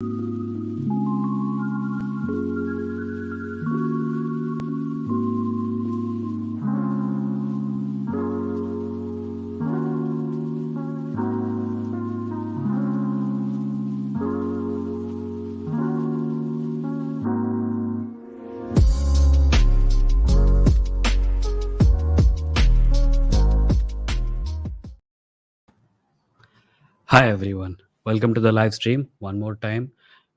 Hi everyone, welcome to the live stream one more time.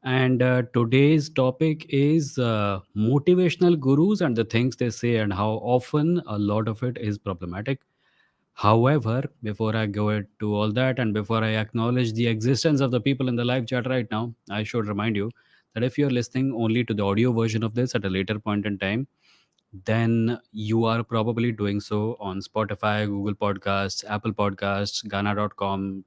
And today's topic is motivational gurus and the things they say, and how often a lot of it is problematic. However, before I go into all that and before I acknowledge the existence of the people in the live chat right now, I should remind you that if you're listening only to the audio version of this at a later point in time, then you are probably doing so on Spotify, Google Podcasts, Apple Podcasts, Ghana.com,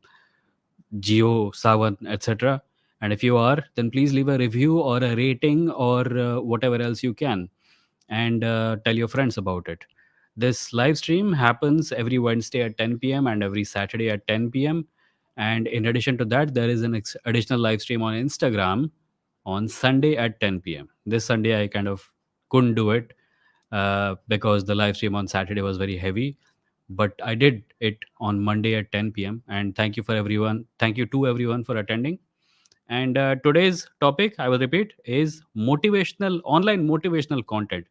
Geo, Savan, etc. And if you are, then please leave a review or a rating or whatever else you can, and tell your friends about it. This live stream happens every Wednesday at 10 p.m. and every Saturday at 10 p.m. And in addition to that, there is an additional live stream on Instagram on Sunday at 10 p.m. This Sunday, I kind of couldn't do it because the live stream on Saturday was very heavy, but I did it on Monday at 10 p.m. And thank you for everyone. Thank you to everyone for attending. And today's topic, I will repeat, is motivational online motivational content,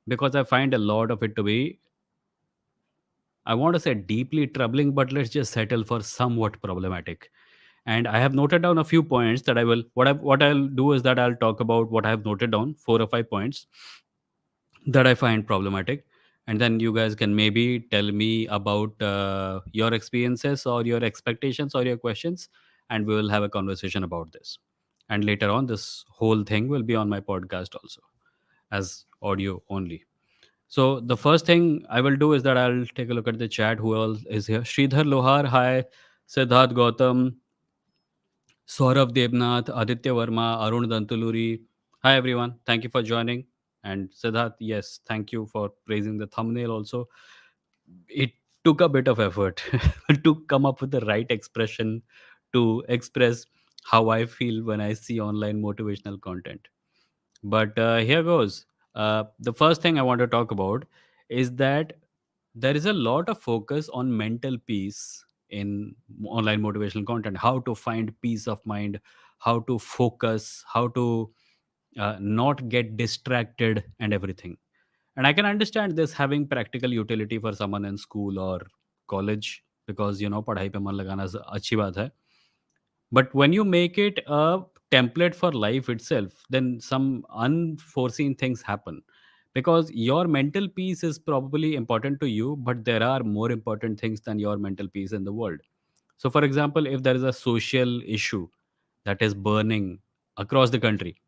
because I find a lot of it to be, I want to say, deeply troubling, but let's just settle for somewhat problematic. And I have noted down a few points that I will what I'll do is that I'll talk about what I have noted down, 4 or 5 points that I find problematic. And then you guys can maybe tell me about your experiences or your expectations or your questions, and we will have a conversation about this. And later on, this whole thing will be on my podcast also as audio only. So the first thing I will do is that I'll take a look at the chat. Who else is here? Sridhar Lohar, hi. Siddharth Gautam, Saurav Devnath, Aditya Verma, Arun Dantuluri. Hi everyone, thank you for joining. And Siddharth, yes, thank you for praising the thumbnail also. It took a bit of effort to come up with the right expression to express how I feel when I see online motivational content. But here goes. The first thing I want to talk about is that there is a lot of focus on mental peace in online motivational content. How to find peace of mind, how to focus, how to not get distracted, and everything. And I can understand this having practical utility for someone in school or college, because पढ़ाई पे मन लगाना अच्छी बात है. But when you make it a template for life itself, then some unforeseen things happen, because your mental peace is probably important to you, but there are more important things than your mental peace in the world. So, for example, if there is a social issue that is burning across the country,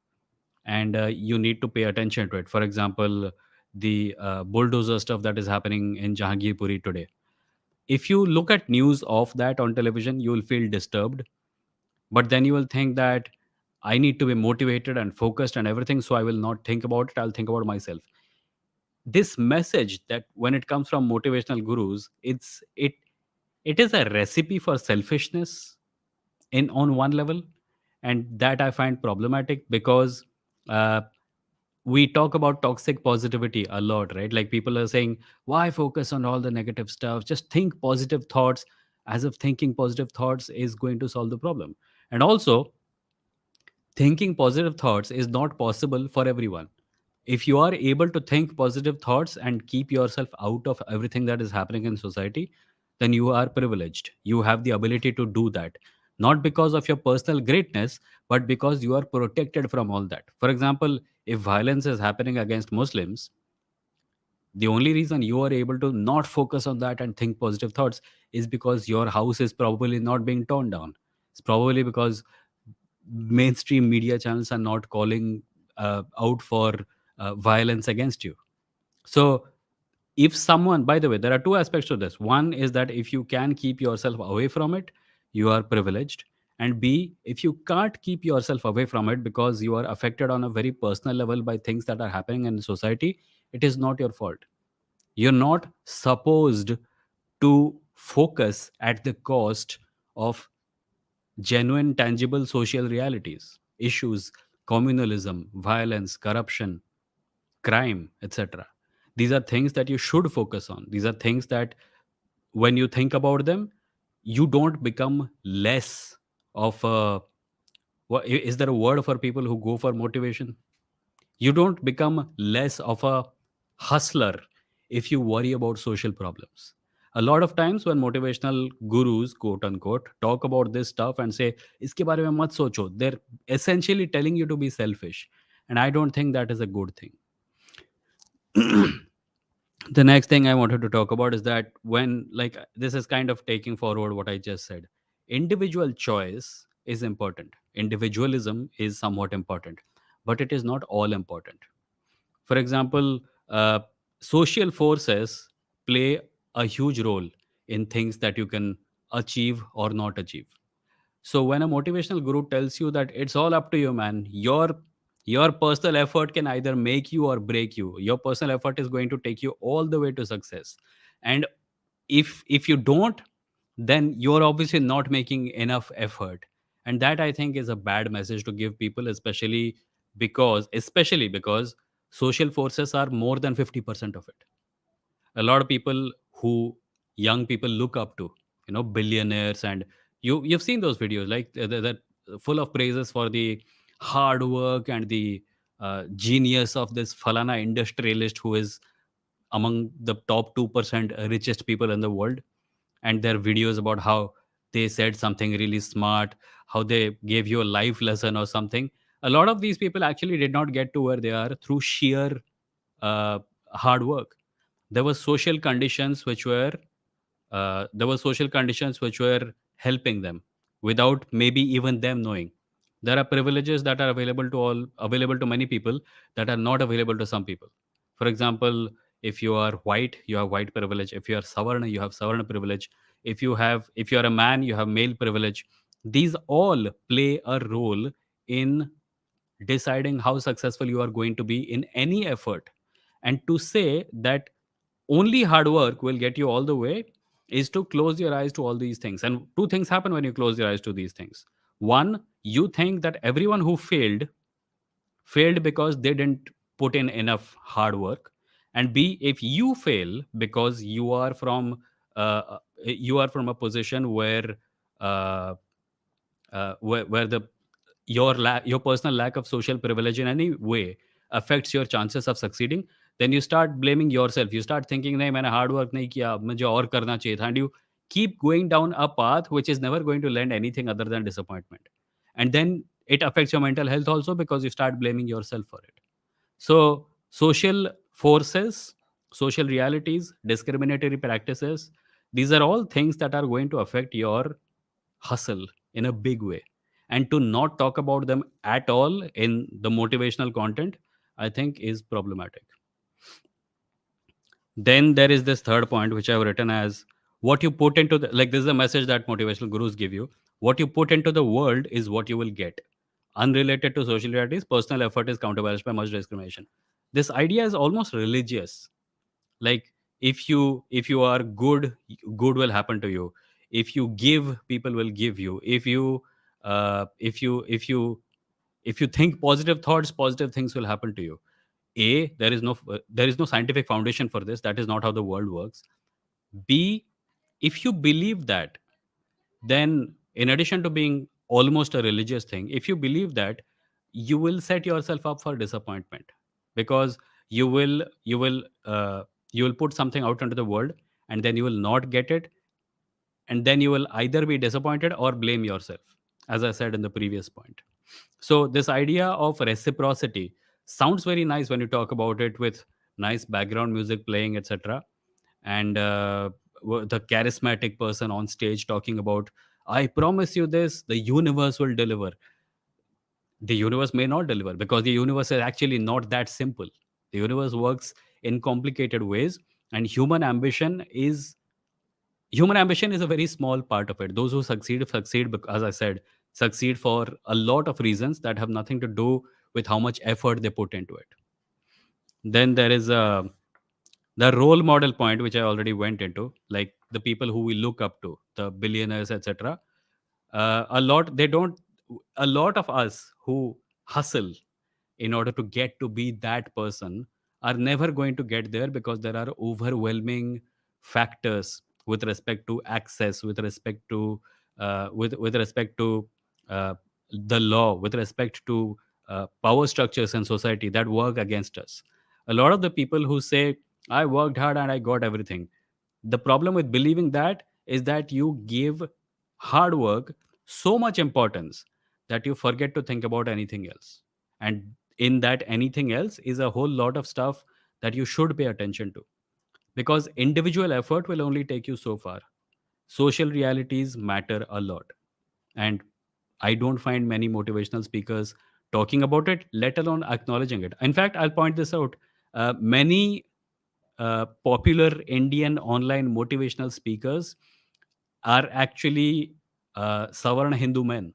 and you need to pay attention to it, for example, the bulldozer stuff that is happening in Jahangirpuri today. If you look at news of that on television, you will feel disturbed, but then you will think that I need to be motivated and focused and everything, so I will not think about it, I'll think about myself. This message, that when it comes from motivational gurus, it is a recipe for selfishness in on one level, and that I find problematic, because uh, we talk about toxic positivity a lot, right? Like, people are saying, why focus on all the negative stuff, just think positive thoughts, as if thinking positive thoughts is going to solve the problem. And also, thinking positive thoughts is not possible for everyone. If you are able to think positive thoughts and keep yourself out of everything that is happening in society, then you are privileged. You have the ability to do that, not because of your personal greatness, but because you are protected from all that. For example, if violence is happening against Muslims, the only reason you are able to not focus on that and think positive thoughts is because your house is probably not being torn down. It's probably because mainstream media channels are not calling out for violence against you. So, if someone, by the way, there are two aspects to this. One is that if you can keep yourself away from it, you are privileged. And B, if you can't keep yourself away from it because you are affected on a very personal level by things that are happening in society, it is not your fault. You're not supposed to focus at the cost of genuine, tangible social realities. issues, communalism, violence, corruption, crime, etc. These are things that you should focus on. These are things that when you think about them, you don't become less of a. Is there a word for people who go for motivation? You don't become less of a hustler if you worry about social problems. A lot of times when motivational gurus, quote unquote, talk about this stuff and say, iske bare mein mat socho, they're essentially telling you to be selfish. And I don't think that is a good thing. The next thing I wanted to talk about is that when, like, this is kind of taking forward what I just said. Individual choice is important. Individualism is somewhat important, but it is not all important. For example, uh, social forces play a huge role in things that you can achieve or not achieve. So when a motivational guru tells you that it's all up to you, man, your personal effort can either make you or break you. Your personal effort is going to take you all the way to success. And if you don't, then you're obviously not making enough effort. And that, I think, is a bad message to give people, especially because social forces are more than 50% of it. A lot of people who young people look up to, billionaires, and you've seen those videos, like that full of praises for the hard work and the genius of this falana industrialist who is among the top 2% richest people in the world. And their videos about how they said something really smart, how they gave you a life lesson or something. A lot of these people actually did not get to where they are through sheer uh, hard work. There were social conditions which were helping them without maybe even them knowing. There are privileges that are available to many people that are not available to some people. For example, if you are white, you have white privilege. If you are savarna, you have savarna privilege. If you are a man, you have male privilege. These all play a role in deciding how successful you are going to be in any effort. And to say that only hard work will get you all the way is to close your eyes to all these things. And two things happen when you close your eyes to these things. One, you think that everyone who failed because they didn't put in enough hard work. And B, if you fail because you are from a position where the your personal lack of social privilege in any way affects your chances of succeeding, then you start blaming yourself. You start thinking, nahi maine hard work nahi kiya, mujhe aur karna chahiye tha, and you keep going down a path which is never going to lend anything other than disappointment. And then it affects your mental health also, because you start blaming yourself for it. So, social forces, social realities, discriminatory practices, these are all things that are going to affect your hustle in a big way. And to not talk about them at all in the motivational content, I think is problematic. Then there is this third point, which I've written as what you put into the, like, this is a message that motivational gurus give you. What you put into the world is what you will get. Unrelated to social realities, personal effort is counterbalanced by much discrimination. This idea is almost religious. Like, if you are good, good will happen to you. If you give, people will give you. If you think positive thoughts, positive things will happen to you. There is no scientific foundation for this. That is not how the world works. B, if you believe that, then in addition to being almost a religious thing, if you believe that, you will set yourself up for disappointment, because you will put something out into the world, and then you will not get it, and then you will either be disappointed or blame yourself, as I said in the previous point. So this idea of reciprocity sounds very nice when you talk about it with nice background music playing, etc. And the charismatic person on stage talking about, I promise you this, the universe will deliver. The universe may not deliver, because the universe is actually not that simple. The universe works in complicated ways, and human ambition is a very small part of it. Those who succeed, as I said, succeed for a lot of reasons that have nothing to do with how much effort they put into it. Then there is the role model point, which I already went into, like the people who we look up to, the billionaires, etc. A lot, they don't. a lot of us who hustle in order to get to be that person are never going to get there, because there are overwhelming factors with respect to access, with respect to with respect to uh, the law, with respect to power structures in society that work against us. A lot of the people who say I worked hard and I got everything, the problem with believing that is that you give hard work so much importance that you forget to think about anything else. And in that anything else is a whole lot of stuff that you should pay attention to, because individual effort will only take you so far. Social realities matter a lot. And I don't find many motivational speakers talking about it, let alone acknowledging it. In fact, I'll point this out. Many popular Indian online motivational speakers are actually Savarna Hindu men.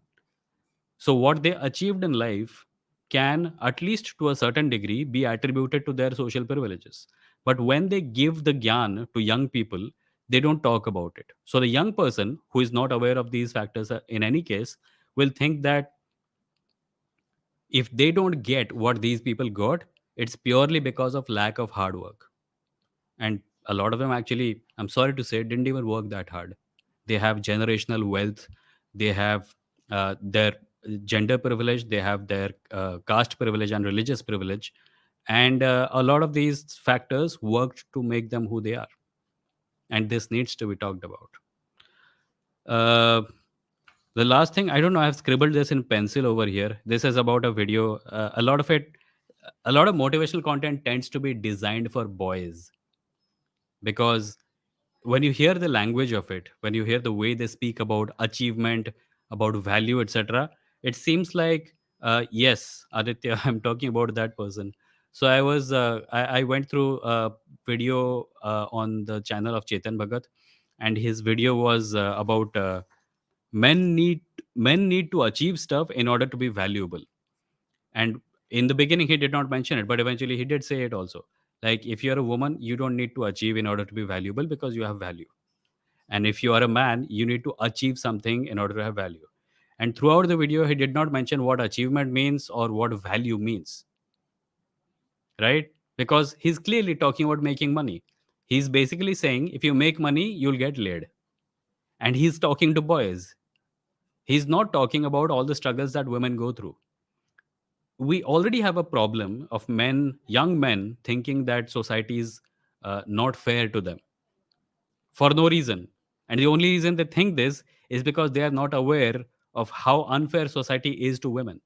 So, what they achieved in life can, at least to a certain degree, be attributed to their social privileges. But when they give the gyan to young people, they don't talk about it. So, the young person who is not aware of these factors in any case will think that if they don't get what these people got, it's purely because of lack of hard work. And a lot of them actually, I'm sorry to say, didn't even work that hard. They have generational wealth, they have their gender privilege, they have their caste privilege and religious privilege, and a lot of these factors worked to make them who they are. And this needs to be talked about. uh, the last thing, I don't know, I've scribbled this in pencil over here. This is about a video. A lot of motivational content tends to be designed for boys, because when you hear the language of it, when you hear the way they speak about achievement, about value, etc., it seems like, yes, Aditya, I'm talking about that person. So I went through a video on the channel of Chetan Bhagat, and his video was about men need men need to achieve stuff in order to be valuable. And in the beginning he did not mention it, but eventually he did say it also. Like, if you're a woman, you don't need to achieve in order to be valuable, because you have value. And if you are a man, you need to achieve something in order to have value. And throughout the video, he did not mention what achievement means or what value means, right? Because he's clearly talking about making money. He's basically saying if you make money, you'll get laid. And he's talking to boys. He's not talking about all the struggles that women go through. We already have a problem of men, young men, thinking that society is not fair to them for no reason. And the only reason they think this is because they are not aware of how unfair society is to women.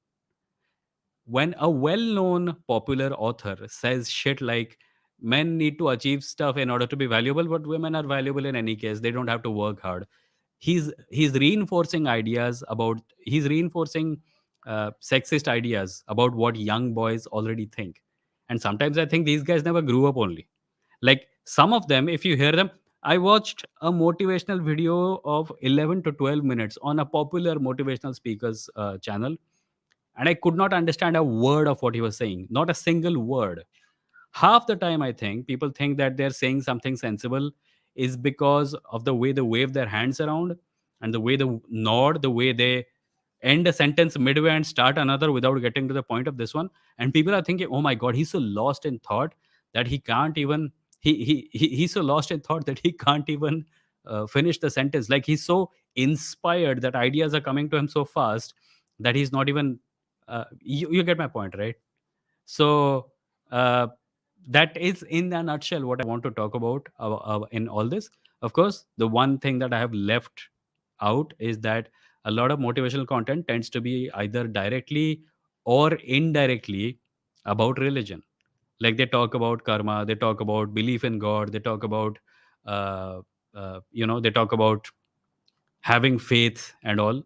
When a well-known popular author says shit like men need to achieve stuff in order to be valuable, but women are valuable in any case, they don't have to work hard, he's reinforcing ideas about, he's reinforcing sexist ideas about what young boys already think. And sometimes I think these guys never grew up only. Like, some of them, if you hear them, I watched a motivational video of 11 to 12 minutes on a popular motivational speakers channel, and I could not understand a word of what he was saying, not a single word. Half the time I think people think that they're saying something sensible is because of the way they wave their hands around, and the way they nod, the way they end a sentence midway and start another without getting to the point of this one. And people are thinking, oh my god, he's so lost in thought that he can't even, he's so lost in thought that he can't even finish the sentence. Like, he's so inspired that ideas are coming to him so fast that he's not even you get my point, right? So uh, that is in a nutshell what I want to talk about in all this. Of course, the one thing that I have left out is that a lot of motivational content tends to be either directly or indirectly about religion. Like, they talk about karma, they talk about belief in God, they talk about uh, they talk about having faith and all.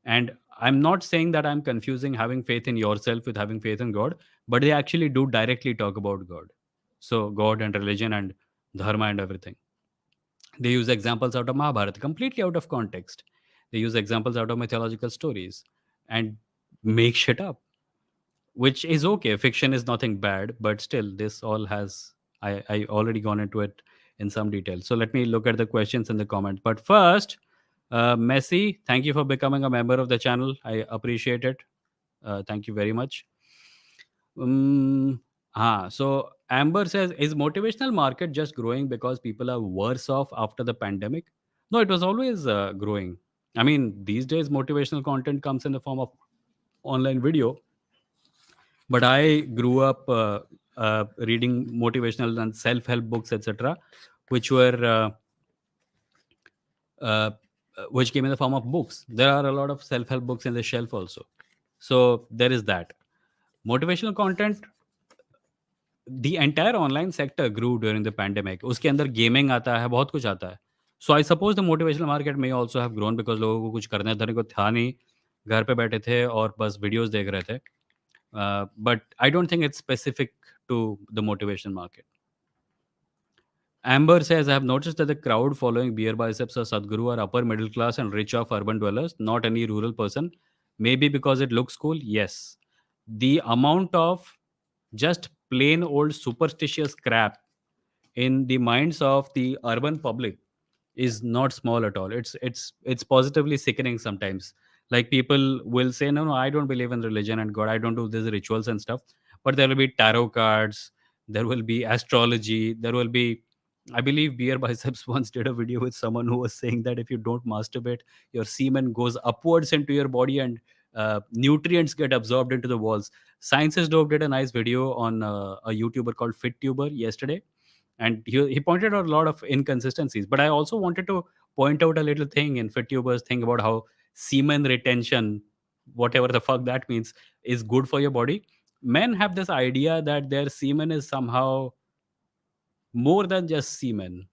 And I'm not saying that I'm confusing having faith in yourself with having faith in God, but they actually do directly talk about God. So, God and religion and dharma and everything. They use examples out of Mahabharata, completely out of context. They use examples out of mythological stories and make shit up, which is okay. Fiction is nothing bad, but still, this all has. I already gone into it in some detail. So let me look at the questions in the comments. But first, Messi, thank you for becoming a member of the channel. I appreciate it. Thank you very much. So Amber says, is motivational market just growing because people are worse off after the pandemic? No, it was always growing. I mean, these days motivational content comes in the form of online video, but I grew up reading motivational and self-help books, etc., which were uh, which came in the form of books. There are a lot of self-help books in the shelf also. So there is that. Motivational content, the entire online sector grew during the pandemic. उसके अंदर gaming आता है, बहुत कुछ आता है. So I suppose the motivational market may also have grown because लोगों को कुछ करने धरने को था नहीं, घर पे बैठे थे और बस वीडियोस देख रहे थे. But I don't think it's specific to the motivation market. Amber says, I have noticed that the crowd following Beer Biceps or Sadhguru are upper middle class and rich off urban dwellers, not any rural person. Maybe because it looks cool? Yes. The amount of just plain old superstitious crap in the minds of the urban public is not small at all. It's positively sickening sometimes. Like people will say, no, no, I don't believe in religion and God. I don't do these rituals and stuff. But there will be tarot cards. There will be astrology. There will be, I believe, Beer Biceps once did a video with someone who was saying that if you don't masturbate, your semen goes upwards into your body and nutrients get absorbed into the walls. Science is Dope did a nice video on a YouTuber called FitTuber yesterday, and he pointed out a lot of inconsistencies. But I also wanted to point out a little thing in FitTuber's thing about how semen retention, whatever the fuck that means, is good for your body. Men have this idea that their semen is somehow more than just semen.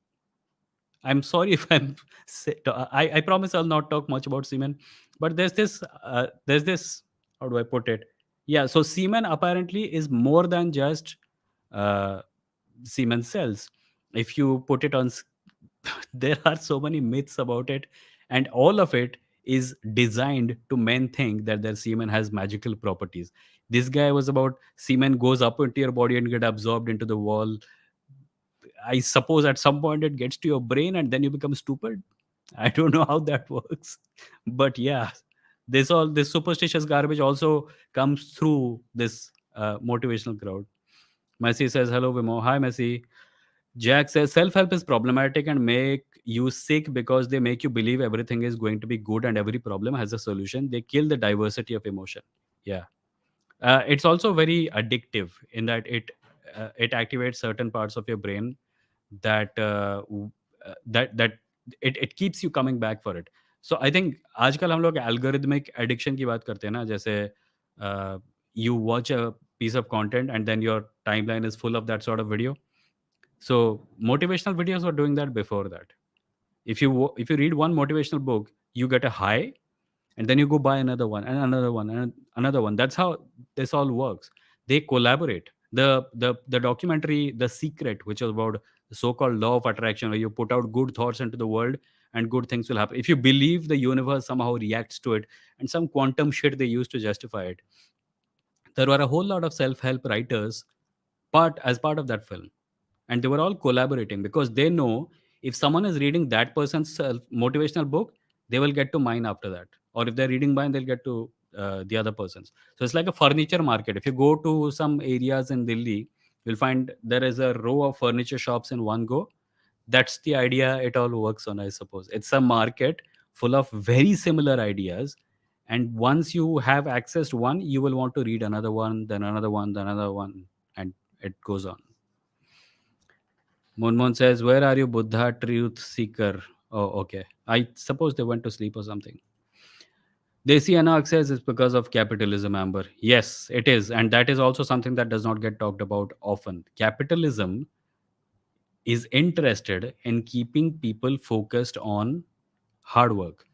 I'm sorry if I promise I'll not talk much about semen, but there's this, how do I put it? Yeah, so semen apparently is more than just uh, semen cells. If you put it on, there are so many myths about it, and all of it is designed to men think that their semen has magical properties. This guy was about semen goes up into your body and get absorbed into the wall. I suppose at some point it gets to your brain and then you become stupid. I don't know how that works. But yeah, this superstitious garbage also comes through this motivational crowd. Messi says, hello, Vimo. Hi, Messi. Jack says, self help is problematic and make you sick because they make you believe everything is going to be good and every problem has a solution. They kill the diversity of emotion. Yeah. It's also very addictive in that it activates certain parts of your brain that that it keeps you coming back for it. So I think आजकल हम लोग algorithmic addiction की बात करते हैं ना, जैसे you watch a piece of content and then your timeline is full of that sort of video. So motivational videos were doing that before that. If you read one motivational book, you get a high, and then you go buy another one and another one and another one. That's how this all works. They collaborate. The documentary The Secret, which is about the so-called law of attraction, where you put out good thoughts into the world and good things will happen. If you believe the universe somehow reacts to it, and some quantum shit they use to justify it. There were a whole lot of self-help writers part of that film, and they were all collaborating because they know if someone is reading that person's motivational book, they will get to mine after that, or if they're reading mine, they'll get to the other person's. So it's like a furniture market. If you go to some areas in Delhi, you'll find there is a row of furniture shops in one go. That's the idea it all works on, I suppose. It's a market full of very similar ideas, and once you have access to one, you will want to read another one, then another one, then another one, and it goes on. Monmon says, where are you, Buddha, truth seeker? Oh, okay. I suppose they went to sleep or something. Desi Anak says it's because of capitalism, Amber. Yes, it is. And that is also something that does not get talked about often. Capitalism is interested in keeping people focused on hard work.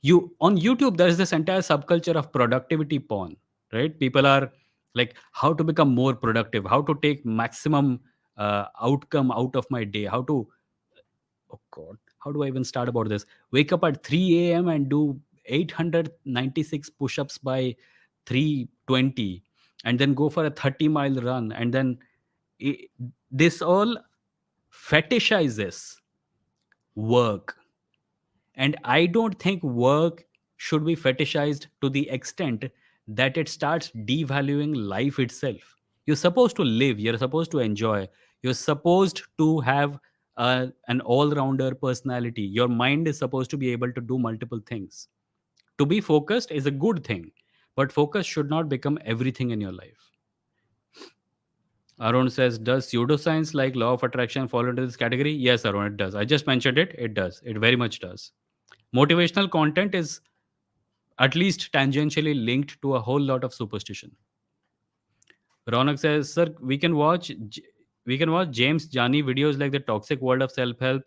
You on YouTube, there is this entire subculture of productivity porn, right? People are like, how to become more productive, how to take maximum outcome out of my day, how to, oh god, how do I even start about this? Wake up at 3 a.m. and do 896 push-ups by 3:20, and then go for a 30-mile run, and then i- this all fetishizes work, And I don't think work should be fetishized to the extent that it starts devaluing life itself. You're supposed to live, you're supposed to enjoy, you're supposed to have an all rounder personality. Your mind is supposed to be able to do multiple things. To be focused is a good thing, but focus should not become everything in your life. Arun says, does pseudoscience like law of attraction fall into this category? Yes, Arun, it does. I just mentioned it. It does. It very much does. Motivational content is at least tangentially linked to a whole lot of superstition. Ronak says, "Sir, we can watch James Jani videos like the toxic world of self-help,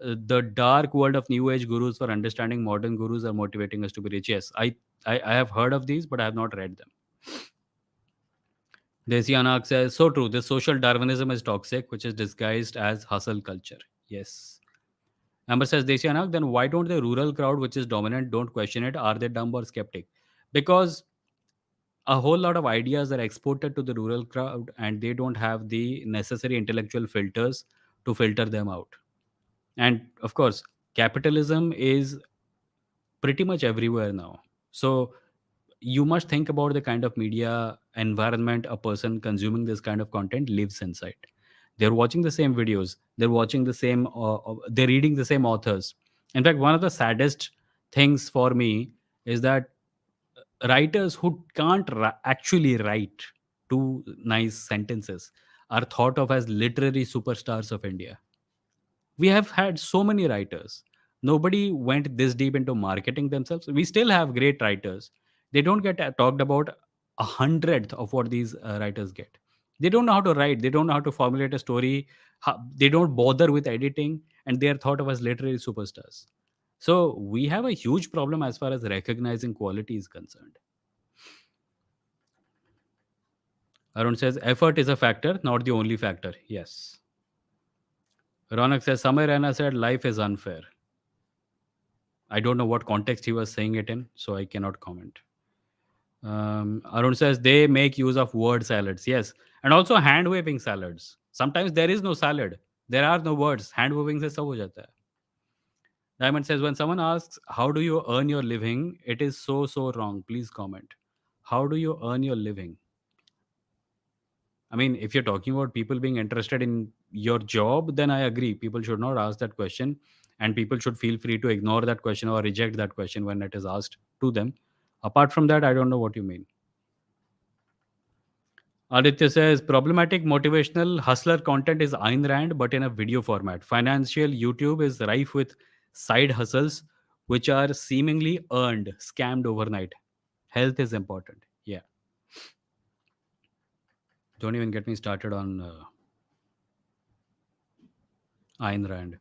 the dark world of new age gurus for understanding modern gurus are motivating us to be rich." Yes, I have heard of these, but I have not read them. Desi Anak says, "So true. This social Darwinism is toxic, which is disguised as hustle culture." Yes. Amber says, Desi Anak, then why don't the rural crowd, which is dominant, don't question it? Are they dumb or skeptic? Because a whole lot of ideas are exported to the rural crowd and they don't have the necessary intellectual filters to filter them out. And of course, capitalism is pretty much everywhere now. So you must think about the kind of media environment a person consuming this kind of content lives inside. They're watching the same videos, they're watching the same, they're reading the same authors. In fact, one of the saddest things for me is that writers who can't actually write two nice sentences are thought of as literary superstars of India. We have had so many writers. Nobody went this deep into marketing themselves. We still have great writers. They don't get talked about a hundredth of what these writers get. They don't know how to write. They don't know how to formulate a story. They don't bother with editing, and they are thought of as literary superstars. So we have a huge problem as far as recognizing quality is concerned. Arun says effort is a factor, not the only factor. Yes. Ronak says Samay Raina said life is unfair. I don't know what context he was saying it in, so I cannot comment. Arun says they make use of word salads. Yes, and also hand waving salads. Sometimes there is no salad. There are no words. Hand waving se sab ho jata hai. Diamond says when someone asks how do you earn your living, it is so wrong. Please comment. How do you earn your living? I mean, if you're talking about people being interested in your job, then I agree. People should not ask that question, and people should feel free to ignore that question or reject that question when it is asked to them. Apart from that, I don't know what you mean. Aditya says problematic motivational hustler content is Ayn Rand, but in a video format. Financial YouTube is rife with side hustles, which are seemingly earned, scammed overnight. Health is important. Yeah. Don't even get me started on Ayn Rand.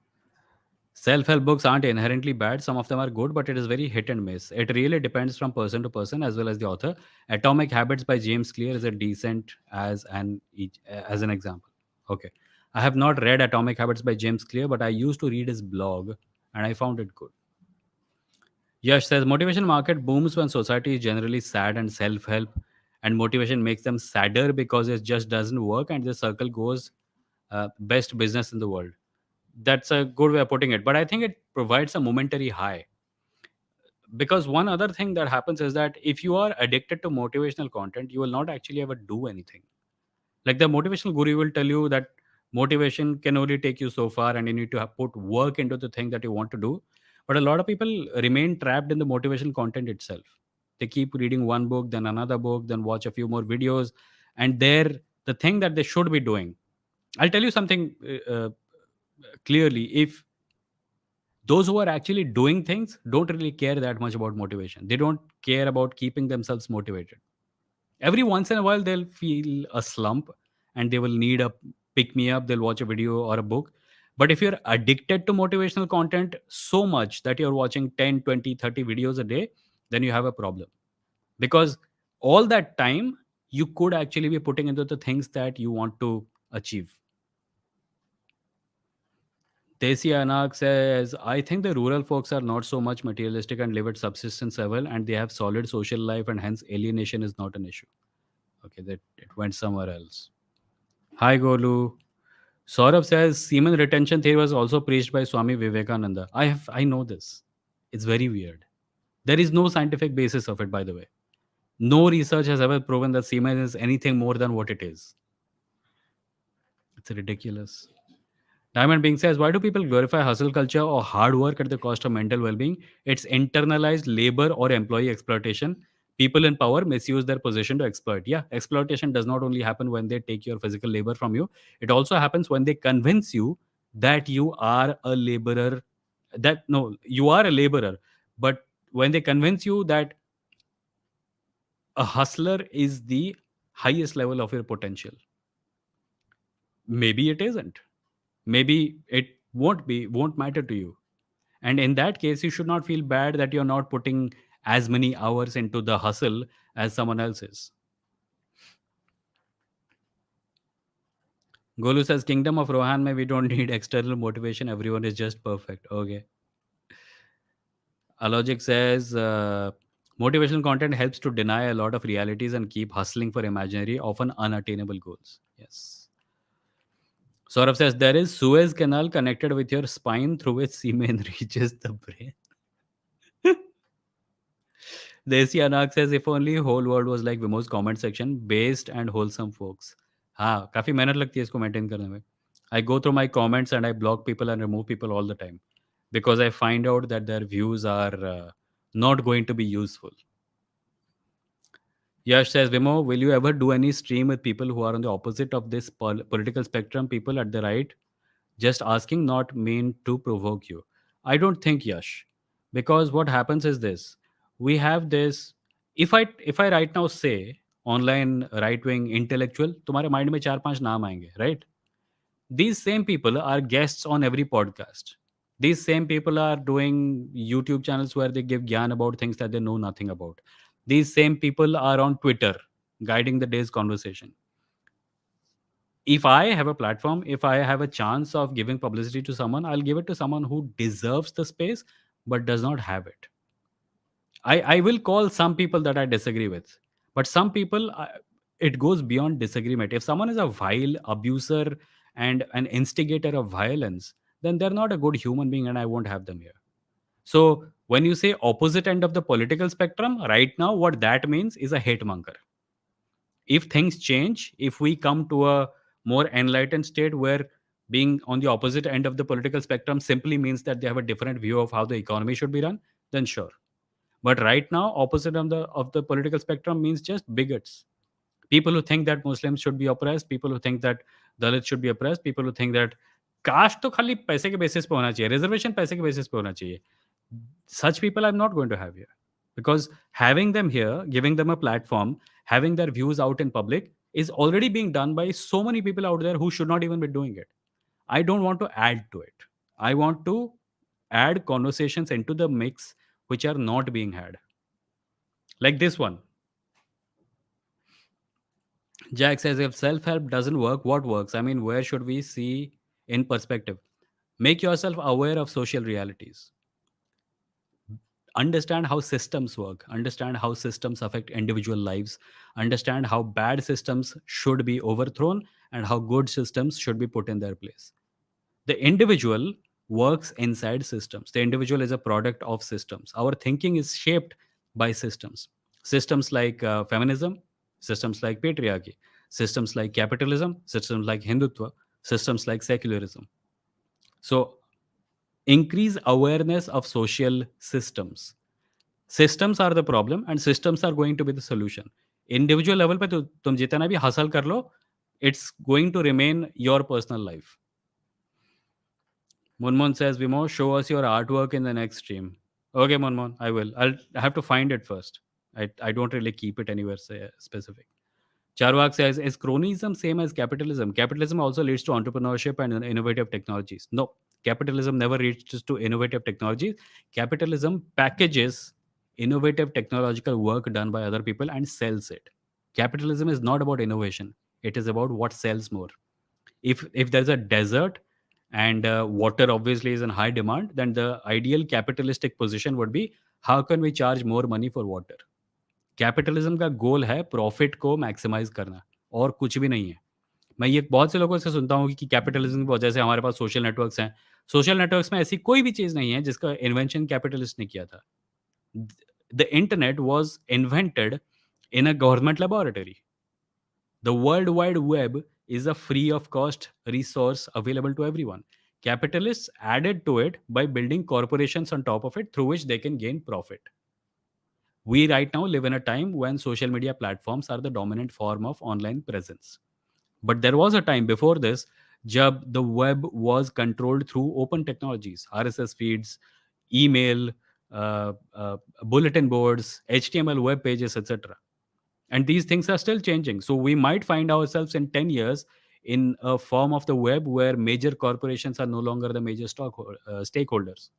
Self-help books aren't inherently bad. Some of them are good, but it is very hit and miss. It really depends from person to person as well as the author. Atomic Habits by James Clear is a decent as an example. Okay, I have not read Atomic Habits by James Clear, but I used to read his blog and I found it good. Yash says motivation market booms when society is generally sad and self-help, and motivation makes them sadder because it just doesn't work, and the circle goes best business in the world. That's a good way of putting it, but I think it provides a momentary high. Because one other thing that happens is that if you are addicted to motivational content, you will not actually ever do anything. Like the motivational guru will tell you that motivation can only take you so far and you need to have put work into the thing that you want to do. But a lot of people remain trapped in the motivational content itself. They keep reading one book, then another book, then watch a few more videos, and they're the thing that they should be doing. I'll tell you something clearly. If those who are actually doing things don't really care that much about motivation, they don't care about keeping themselves motivated. Every once in a while they'll feel a slump and they will need a pick me up, they'll watch a video or a book. But if you're addicted to motivational content so much that you're watching 10, 20, 30 videos a day, then you have a problem. Because all that time you could actually be putting into the things that you want to achieve. Desi Anak says, I think the rural folks are not so much materialistic and live at subsistence level, and they have solid social life, and hence alienation is not an issue. Okay, that it went somewhere else. Hi, Golu. Saurabh says semen retention theory was also preached by Swami Vivekananda. I know this. It's very weird. There is no scientific basis of it, by the way. No research has ever proven that semen is anything more than what it is. It's ridiculous. Diamond Being says, why do people glorify hustle culture or hard work at the cost of mental well being? It's internalized labor or employee exploitation. People in power misuse their position to exploit. Yeah, exploitation does not only happen when they take your physical labor from you, it also happens when they convince you that you are a laborer. That no, you are a laborer, but when they convince you that a hustler is the highest level of your potential, maybe it isn't. Maybe it won't matter to you. And in that case, you should not feel bad that you're not putting as many hours into the hustle as someone else is. Golu says, Kingdom of Rohan, mein we don't need external motivation. Everyone is just perfect. Okay. Alogic says, motivational content helps to deny a lot of realities and keep hustling for imaginary, often unattainable goals. Yes. Saurav says, there is Suez Canal connected with your spine through which semen reaches the brain. Desi Anak says, if only whole world was like Vimo's comment section, based and wholesome folks. हाँ काफ़ी मेहनत लगती है इसको maintain करने में. I go through my comments and I block people and remove people all the time because I find out that their views are not going to be useful. Yash says, Vimo, will you ever do any stream with people who are on the opposite of this political spectrum, people at the right? Just asking, not mean to provoke you. I don't think, Yash, because what happens is this: we have this. If I right now say online right wing intellectual, तुम्हारे mind में चार पांच नाम आएंगे, right? These same people are guests on every podcast. These same people are doing YouTube channels where they give gyan about things that they know nothing about. These same people are on Twitter guiding the day's conversation. If I have a platform, if I have a chance of giving publicity to someone, I'll give it to someone who deserves the space but does not have it. I will call some people that I disagree with, but some people, it goes beyond disagreement. If someone is a vile abuser and an instigator of violence, then they're not a good human being and I won't have them here. So when you say opposite end of the political spectrum, right now, what that means is a hate monger. If things change, if we come to a more enlightened state where being on the opposite end of the political spectrum simply means that they have a different view of how the economy should be run, then sure. But right now, opposite of the political spectrum means just bigots. People who think that Muslims should be oppressed, people who think that Dalits should be oppressed, people who think that caste तो खाली पैसे के basis पे होना चाहिए, reservation पैसे के basis पे होना चाहिए. Such people I'm not going to have here. Because having them here, giving them a platform, having their views out in public is already being done by so many people out there who should not even be doing it. I don't want to add to it. I want to add conversations into the mix which are not being had. Like this one. Jack says, if self help doesn't work, what works? I mean, where should we see in perspective? Make yourself aware of social realities. Understand how systems work, understand how systems affect individual lives, understand how bad systems should be overthrown and how good systems should be put in their place. The individual works inside systems. The individual is a product of systems. Our thinking is shaped by systems. Systems like feminism, systems like patriarchy, systems like capitalism, systems like Hindutva, systems like secularism. So increase awareness of social systems. Systems are the problem and systems are going to be the solution. Individual level पे तो तुम जितना भी हासिल कर लो, it's going to remain your personal life. Munmun says, Vimo, show us your artwork in the next stream. Okay, Munmun, I will. I have to find it first. I don't really keep it anywhere specific. Charwak says, is cronyism same as capitalism? Capitalism also leads to entrepreneurship and innovative technologies. No, capitalism never reaches to innovative technologies. Capitalism packages innovative technological work done by other people and sells it. Capitalism is not about innovation. It is about what sells more. If there's a desert and water obviously is in high demand, then the ideal capitalistic position would be how can we charge more money for water. Capitalism का गोल है profit को maximise करना और कुछ भी नहीं है. मैं ये बहुत से लोगों से सुनता हूँ कि कैपिटलिज्म की वजह से हमारे पास सोशल नेटवर्क्स हैं। सोशल नेटवर्क्स में ऐसी कोई भी चीज़ नहीं है जिसका इन्वेंशन कैपिटलिस्ट ने किया था। The internet was invented in a government laboratory. The World Wide Web is a free of cost resource available to everyone. Capitalists added to it by building corporations on top of it through which they can gain profit. We right now live in a time when social media platforms are the dominant form of online presence. But there was a time before this jab the web was controlled through open technologies, RSS feeds, email, bulletin boards, HTML web pages, etc. And these things are still changing. So we might find ourselves in 10 years in a form of the web where major corporations are no longer the major stakeholders.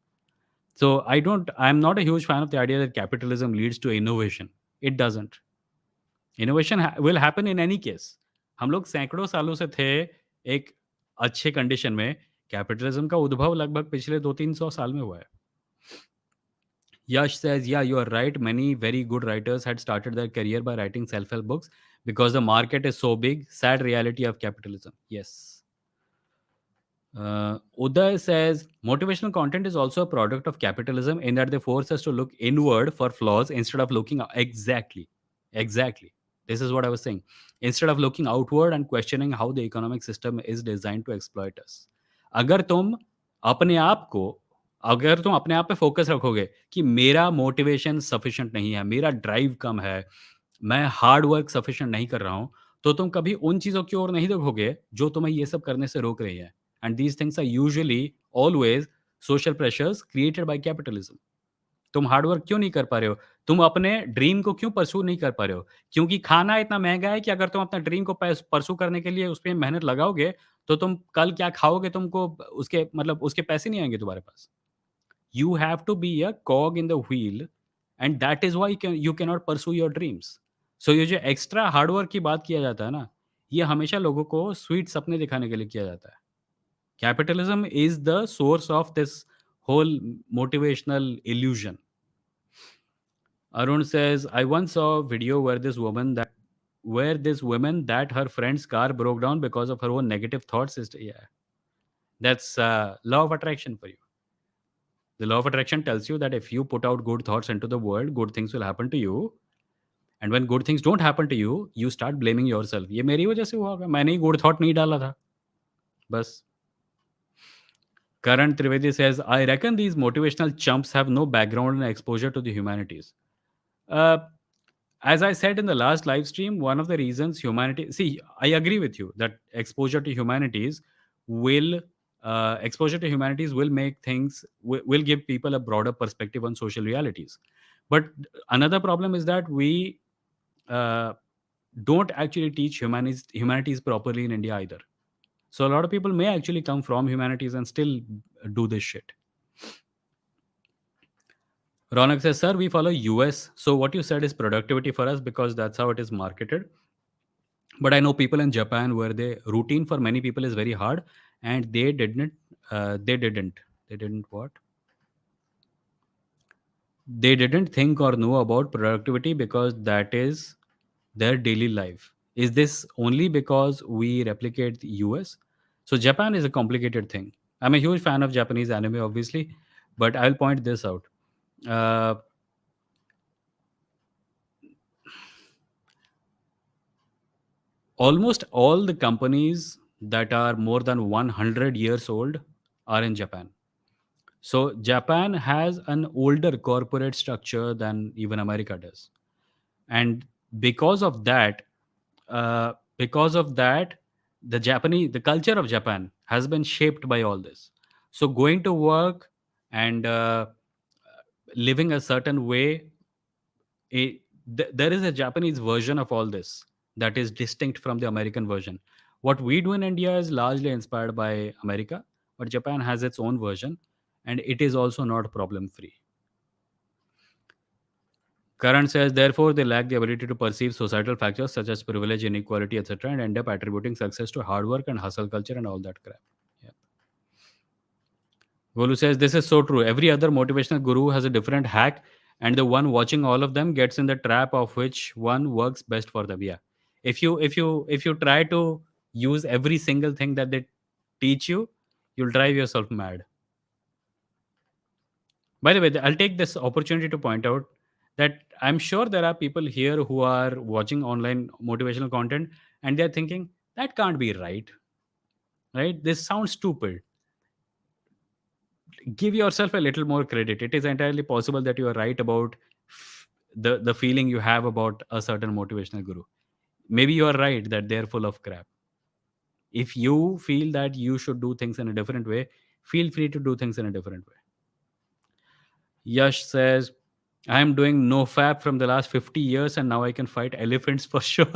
So I'm not a huge fan of the idea that capitalism leads to innovation. It doesn't. Innovation will happen in any case. हम लोग सैकड़ों सालों से थे एक अच्छे condition में. Capitalism का उद्भव लगभग पिछले 200-300 साल में हुआ है. Yash says, yeah, you are right. Many very good writers had started their career by writing self help books because the market is so big. Sad reality of capitalism. Yes. Uday says, motivational content is also a product of capitalism in that they force us to look inward for flaws instead of looking exactly. Exactly. This is what I was saying. Instead of looking outward and questioning how the economic system is designed to exploit us. अगर तुम अपने आप को अगर तुम अपने आप पे फोकस रखोगे कि मेरा मोटिवेशन सफिशिएंट नहीं है, मेरा ड्राइव कम है, मैं हार्ड वर्क सफिशिएंट नहीं कर रहा हूँ, तो तुम कभी उन चीज़ों की ओर नहीं देखोगे जो तुम्हें ये सब करने से रोक रही है. And these things are usually always social pressures created by capitalism. तुम हार्ड वर्क क्यों नहीं कर पा रहे हो? तुम अपने ड्रीम को क्यों परस्यू नहीं कर पा रहे हो? क्योंकि खाना इतना महँगा है कि अगर तुम अपना ड्रीम को परस्यू करने के लिए उसपे मेहनत लगाओगे, तो तुम कल क्या खाओगे तुमको उसके मतलब उसके पैसे नहीं आएँगे तुम्हारे पास. You have to be a cog in the wheel and that is why you cannot pursue your dreams. So ये जो एक्स्ट्रा हार्ड वर्क की बात किया जाता है ना, ये हमेशा लोगों को स्वीट सपने दिखाने के लिए किया जाता है. Capitalism is the source of this whole motivational illusion. Arun says, I once saw a video where this woman that her friend's car broke down because of her own negative thoughts. Yeah, that's law of attraction for you. The law of attraction tells you that if you put out good thoughts into the world, good things will happen to you. And when good things don't happen to you, you start blaming yourself. ये मेरी वजह से हुआ होगा. मैंने ही good thought नहीं डाला था. बस. Karan Trivedi says, I reckon these motivational chumps have no background and exposure to the humanities. Uh, as I said in the last live stream, one of the reasons humanity, see, I agree with you that will exposure to humanities will make things will give people a broader perspective on social realities. But another problem is that we uh, don't actually teach humanities properly in India either. So a lot of people may actually come from humanities and still do this shit. Ronak says, sir, we follow US. So what you said is productivity for us because that's how it is marketed. But I know people in Japan where the routine for many people is very hard and they didn't what? They didn't think or know about productivity because that is their daily life. Is this only because we replicate the US? So Japan is a complicated thing. I'm a huge fan of Japanese anime, obviously, but I'll point this out. Uh, Almost all the companies that are more than 100 years old are in Japan. So Japan has an older corporate structure than even America does. And because of that, the culture of Japan has been shaped by all this. So going to work and living a certain way, there is a Japanese version of all this that is distinct from the American version. What we do in India is largely inspired by America, but Japan has its own version, and it is also not problem free. Karan says, therefore, they lack the ability to perceive societal factors such as privilege, inequality, etc., and end up attributing success to hard work and hustle culture and all that crap. Yeah. Golu says, this is so true. Every other motivational guru has a different hack, and the one watching all of them gets in the trap of which one works best for them. Yeah. If you try to use every single thing that they teach you, you'll drive yourself mad. By the way, I'll take this opportunity to point out that I'm sure there are people here who are watching online motivational content and they're thinking, that can't be right, right? This sounds stupid. Give yourself a little more credit. It is entirely possible that you are right about the feeling you have about a certain motivational guru. Maybe you are right that they're full of crap. If you feel that you should do things in a different way, feel free to do things in a different way. Yash says, I am doing no fap from the last 50 years and now I can fight elephants for sure.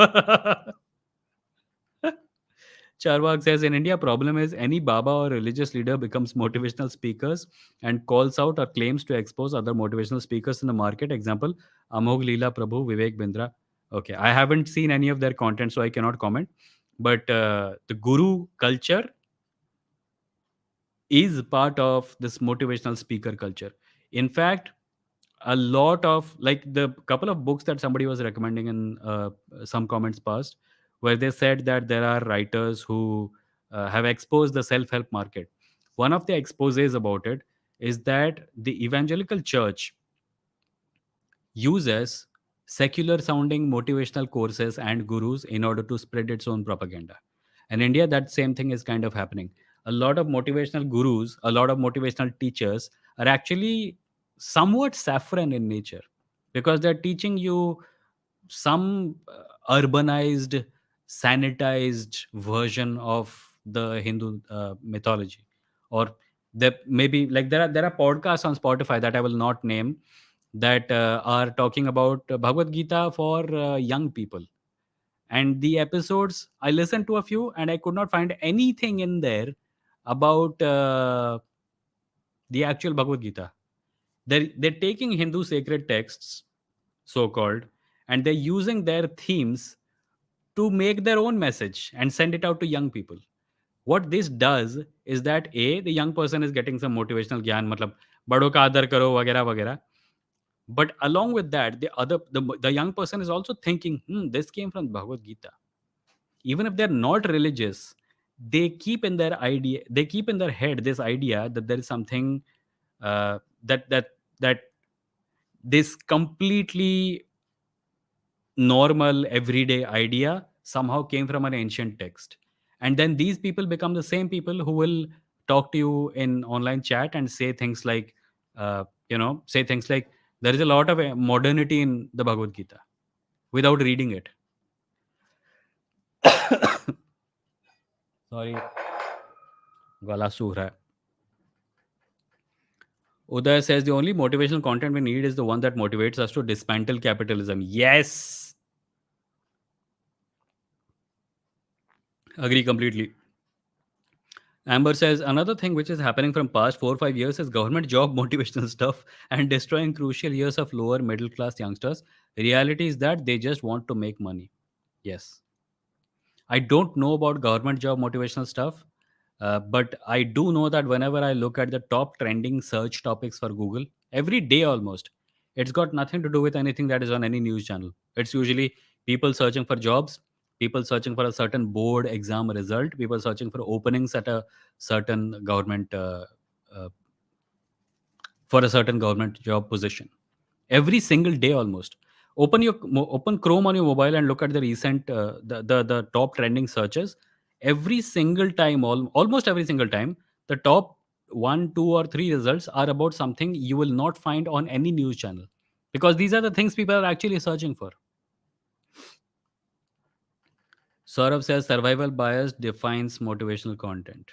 Charwag says in India, problem is any Baba or religious leader becomes motivational speakers and calls out or claims to expose other motivational speakers in the market. Example, Amog Leela Prabhu, Vivek Bindra. Okay, I haven't seen any of their content, so I cannot comment. But the guru culture is part of this motivational speaker culture. In fact, a lot of like the couple of books that somebody was recommending in some comments past, where they said that there are writers who have exposed the self-help market. One of the exposes about it is that the evangelical church uses secular sounding motivational courses and gurus in order to spread its own propaganda. In India, that same thing is kind of happening. A lot of motivational gurus, a lot of motivational teachers are actually somewhat saffron in nature because they're teaching you some urbanized, sanitized version of the Hindu mythology. Or there maybe like there are podcasts on Spotify that I will not name that are talking about Bhagavad Gita for young people. And the episodes, I listened to a few and I could not find anything in there about the actual Bhagavad Gita. They're taking Hindu sacred texts, so called, and they're using their themes to make their own message and send it out to young people. What this does is that A, the young person is getting some motivational gyan, matlab, बड़ों का आदर करो वगैरह वगैरह. But along with that, the young person is also thinking, this came from Bhagavad Gita. Even if they're not religious, they keep in their head this idea that there is something that this completely normal everyday idea somehow came from an ancient text. And then these people become the same people who will talk to you in online chat and say things like say things like there is a lot of modernity in the Bhagavad Gita without reading it. Sorry, gala सूख रहा है. Uday says the only motivational content we need is the one that motivates us to dismantle capitalism. Yes, agree completely. Amber says another thing which is happening from past 4 or 5 years is government job motivational stuff and destroying crucial years of lower middle class youngsters. Reality is that they just want to make money. Yes, I don't know about government job motivational stuff, but I do know that whenever I look at the top trending search topics for Google, every day almost, it's got nothing to do with anything that is on any news channel. It's usually people searching for jobs, people searching for a certain board exam result, people searching for openings at a certain government uh, for a certain government job position every single day almost. Open Chrome on your mobile and look at the recent the top trending searches. Every single time, almost every single time, the top 1, 2, or 3 results are about something you will not find on any news channel, because these are the things people are actually searching for. Saurav says survival bias defines motivational content.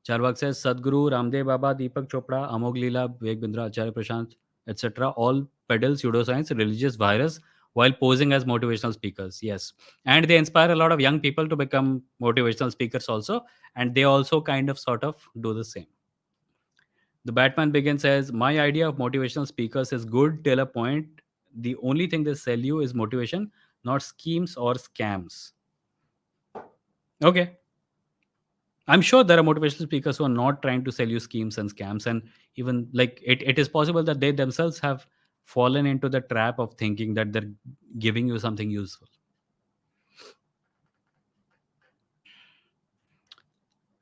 Charvak says Sadhguru, Ramdev Baba, Deepak Chopra, Amog Leela, Vivek Bindra, Acharya Prashant, etc. all peddle pseudoscience, religious virus while posing as motivational speakers. Yes. And they inspire a lot of young people to become motivational speakers also. And they also kind of sort of do the same. The Batman Begins says, my idea of motivational speakers is good till a point. The only thing they sell you is motivation, not schemes or scams. Okay. I'm sure there are motivational speakers who are not trying to sell you schemes and scams. And even like it is possible that they themselves have fallen into the trap of thinking that they're giving you something useful.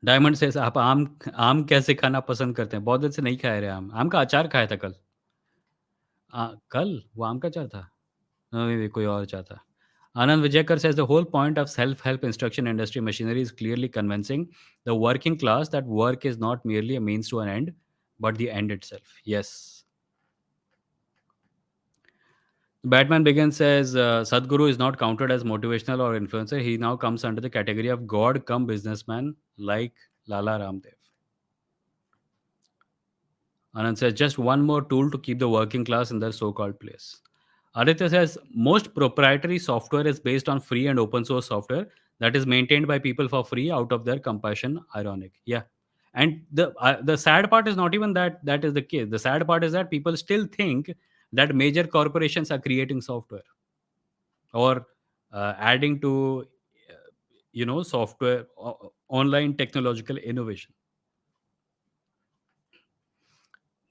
Diamond says आप आम आम कैसे खाना पसंद करते हैं? बहुत दिन से नहीं खाए रहे आम। आम का अचार खाया था कल। कल? वो आम का अचार था? मे बी कोई और अचार था। Anand Vijayakar says the whole point of self-help instruction industry machinery is clearly convincing the working class that work is not merely a means to an end, but the end itself. Yes. Batman Begins says Sadhguru is not counted as motivational or influencer. He now comes under the category of God come businessman like Lala Ramdev. Anand says just one more tool to keep the working class in their so-called place. Aditya says most proprietary software is based on free and open source software that is maintained by people for free out of their compassion. Ironic, yeah. And the sad part is not even that that is the case. The sad part is that people still think that major corporations are creating software or adding to software online technological innovation.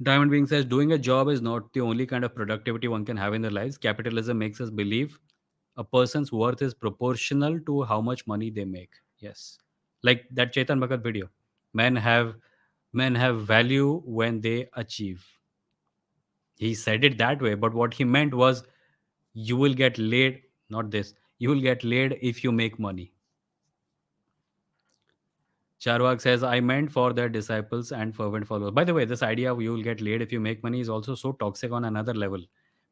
Diamond Being says doing a job is not the only kind of productivity one can have in their lives. Capitalism makes us believe a person's worth is proportional to how much money they make. Yes. Like that Chetan Bhagat video. Men have men have value when they achieve. He said it that way, but what he meant was you will get laid, not this. You will get laid if you make money. Charvak says, I meant for their disciples and fervent followers. By the way, this idea of you will get laid if you make money is also so toxic on another level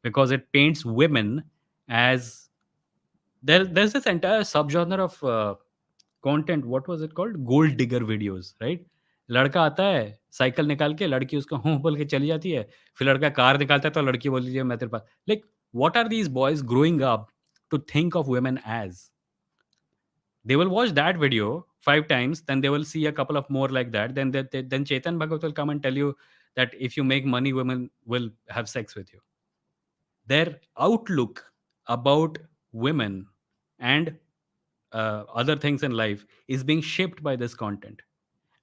because it paints women as there's this entire subgenre of content. What was it called? Gold digger videos, right? लड़का आता है cycle निकाल के लड़की उसको हूँ बोल के चली जाती है फिर लड़का कार निकालता है तो लड़की बोलती है मैं तेरे पास like what are these boys growing up to think of women as they will watch that video 5 times, then they will see a couple of more like that. Then Chetan Bhagat will come and tell you that if you make money, women will have sex with you. Their outlook about women and other things in life is being shaped by this content.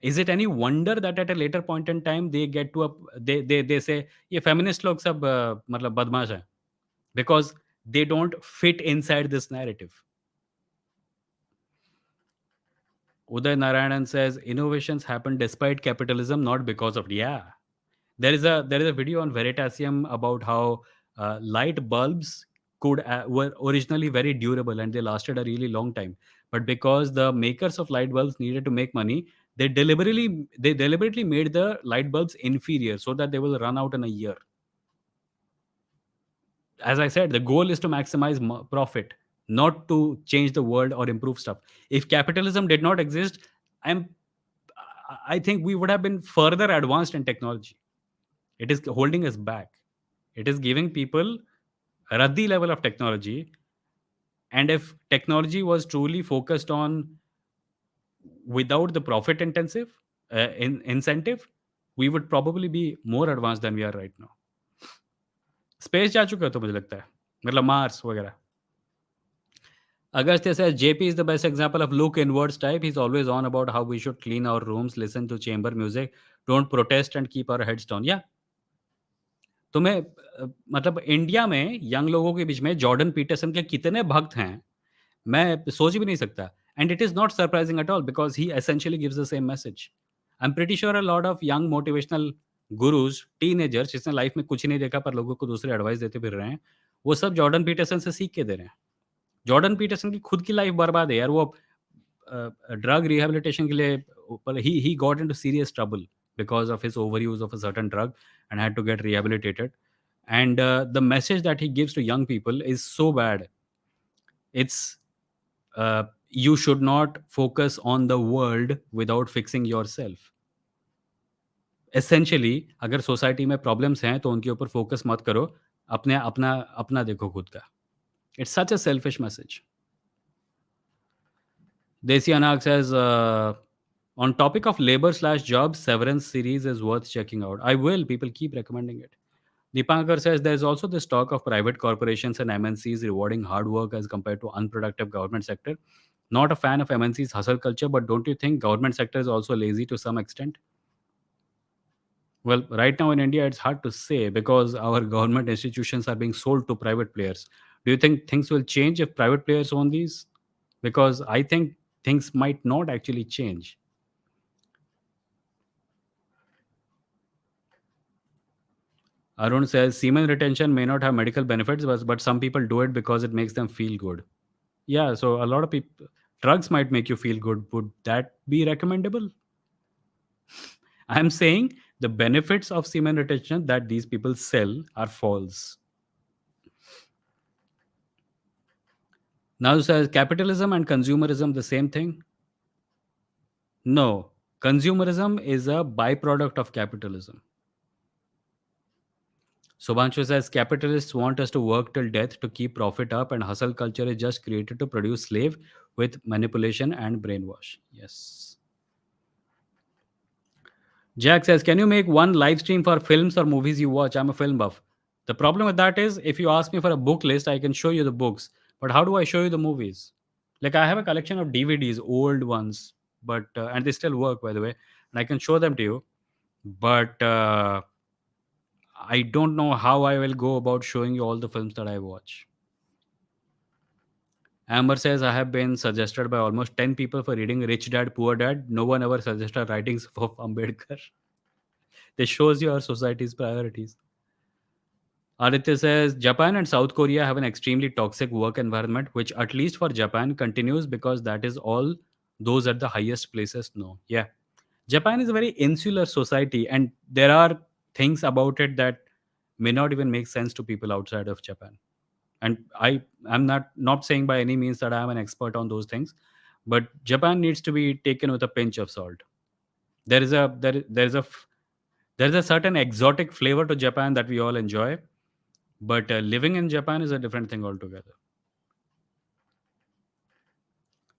Is it any wonder that at a later point in time they get to a they say ये feminist लोग सब मतलब बदमाश हैं because they don't fit inside this narrative. Uday Narayanan says innovations happen despite capitalism, not because of yeah. There is a video on Veritasium about how light bulbs were originally very durable and they lasted a really long time. But because the makers of light bulbs needed to make money, they deliberately made the light bulbs inferior so that they will run out in a year. As I said, the goal is to maximize profit, not to change the world or improve stuff. If capitalism did not exist, I'm I think we would have been further advanced in technology. It is holding us back. It is giving people a raddi level of technology. And if technology was truly focused on without the profit intensive incentive, we would probably be more advanced than we are right now. Space जा चुका है तो मुझे लगता है मतलब Mars वगैरह. Agastya says JP is the best example of look inwards type. He's always on about how we should clean our rooms, listen to chamber music, don't protest and keep our heads down. Yeah. तुम्हें मतलब India में young लोगों के बीच में Jordan Peterson के कितने भक्त हैं, मैं सोच भी नहीं सकता. And it is not surprising at all because he essentially gives the same message. I am pretty sure a lot of young motivational Gurus, teenagers जिसने लाइफ में कुछ नहीं देखा पर लोगों को दूसरे एडवाइस देते फिर रहे हैं, वो सब जॉर्डन पीटरसन से सीख के दे रहे हैं. जॉर्डन पीटरसन की खुद की लाइफ बर्बाद है यार. वो ड्रग रिहैबिलिटेशन के लिए ऊपर he got into serious trouble because of his overuse of a certain drug and had to get rehabilitated. And the message that he gives to young people is so bad. It's you should not focus on the world without fixing yourself. Essentially, अगर society में problems हैं तो उनके ऊपर focus मत करो. अपने अपना अपना देखो खुद का. It's such a selfish message. Desi Anak says, on topic of labor slash job, Severance series is worth checking out. I will. People keep recommending it. Deepankar says there is also this talk of private corporations and MNCs rewarding hard work as compared to unproductive government sector. Not a fan of MNCs hustle culture, but don't you think government sector is also lazy to some extent? Well, right now in India, it's hard to say because our government institutions are being sold to private players. Do you think things will change if private players own these? Because I think things might not actually change. Arun says semen retention may not have medical benefits, but some people do it because it makes them feel good. Yeah, so a lot of people, drugs might make you feel good. Would that be recommendable? I'm saying the benefits of semen retention that these people sell are false. Now says capitalism and consumerism the same thing? No, consumerism is a byproduct of capitalism. Subhanshu says capitalists want us to work till death to keep profit up, and hustle culture is just created to produce slave with manipulation and brainwash. Yes. Jack says, can you make one live stream for films or movies you watch? I'm a film buff. The problem with that is, if you ask me for a book list, I can show you the books. But how do I show you the movies? Like, I have a collection of DVDs, old ones, but and they still work, by the way, and I can show them to you. But I don't know how I will go about showing you all the films that I watch. Amber says, I have been suggested by almost 10 people for reading Rich Dad, Poor Dad. No one ever suggested writings of Ambedkar. This shows you our society's priorities. Aditya says, Japan and South Korea have an extremely toxic work environment, which, at least for Japan, continues because that is all those at the highest places know. Yeah. Japan is a very insular society, and there are things about it that may not even make sense to people outside of Japan. And I'm not saying by any means that I am an expert on those things, but Japan needs to be taken with a pinch of salt. There is a there is a certain exotic flavor to Japan that we all enjoy, but living in Japan is a different thing altogether.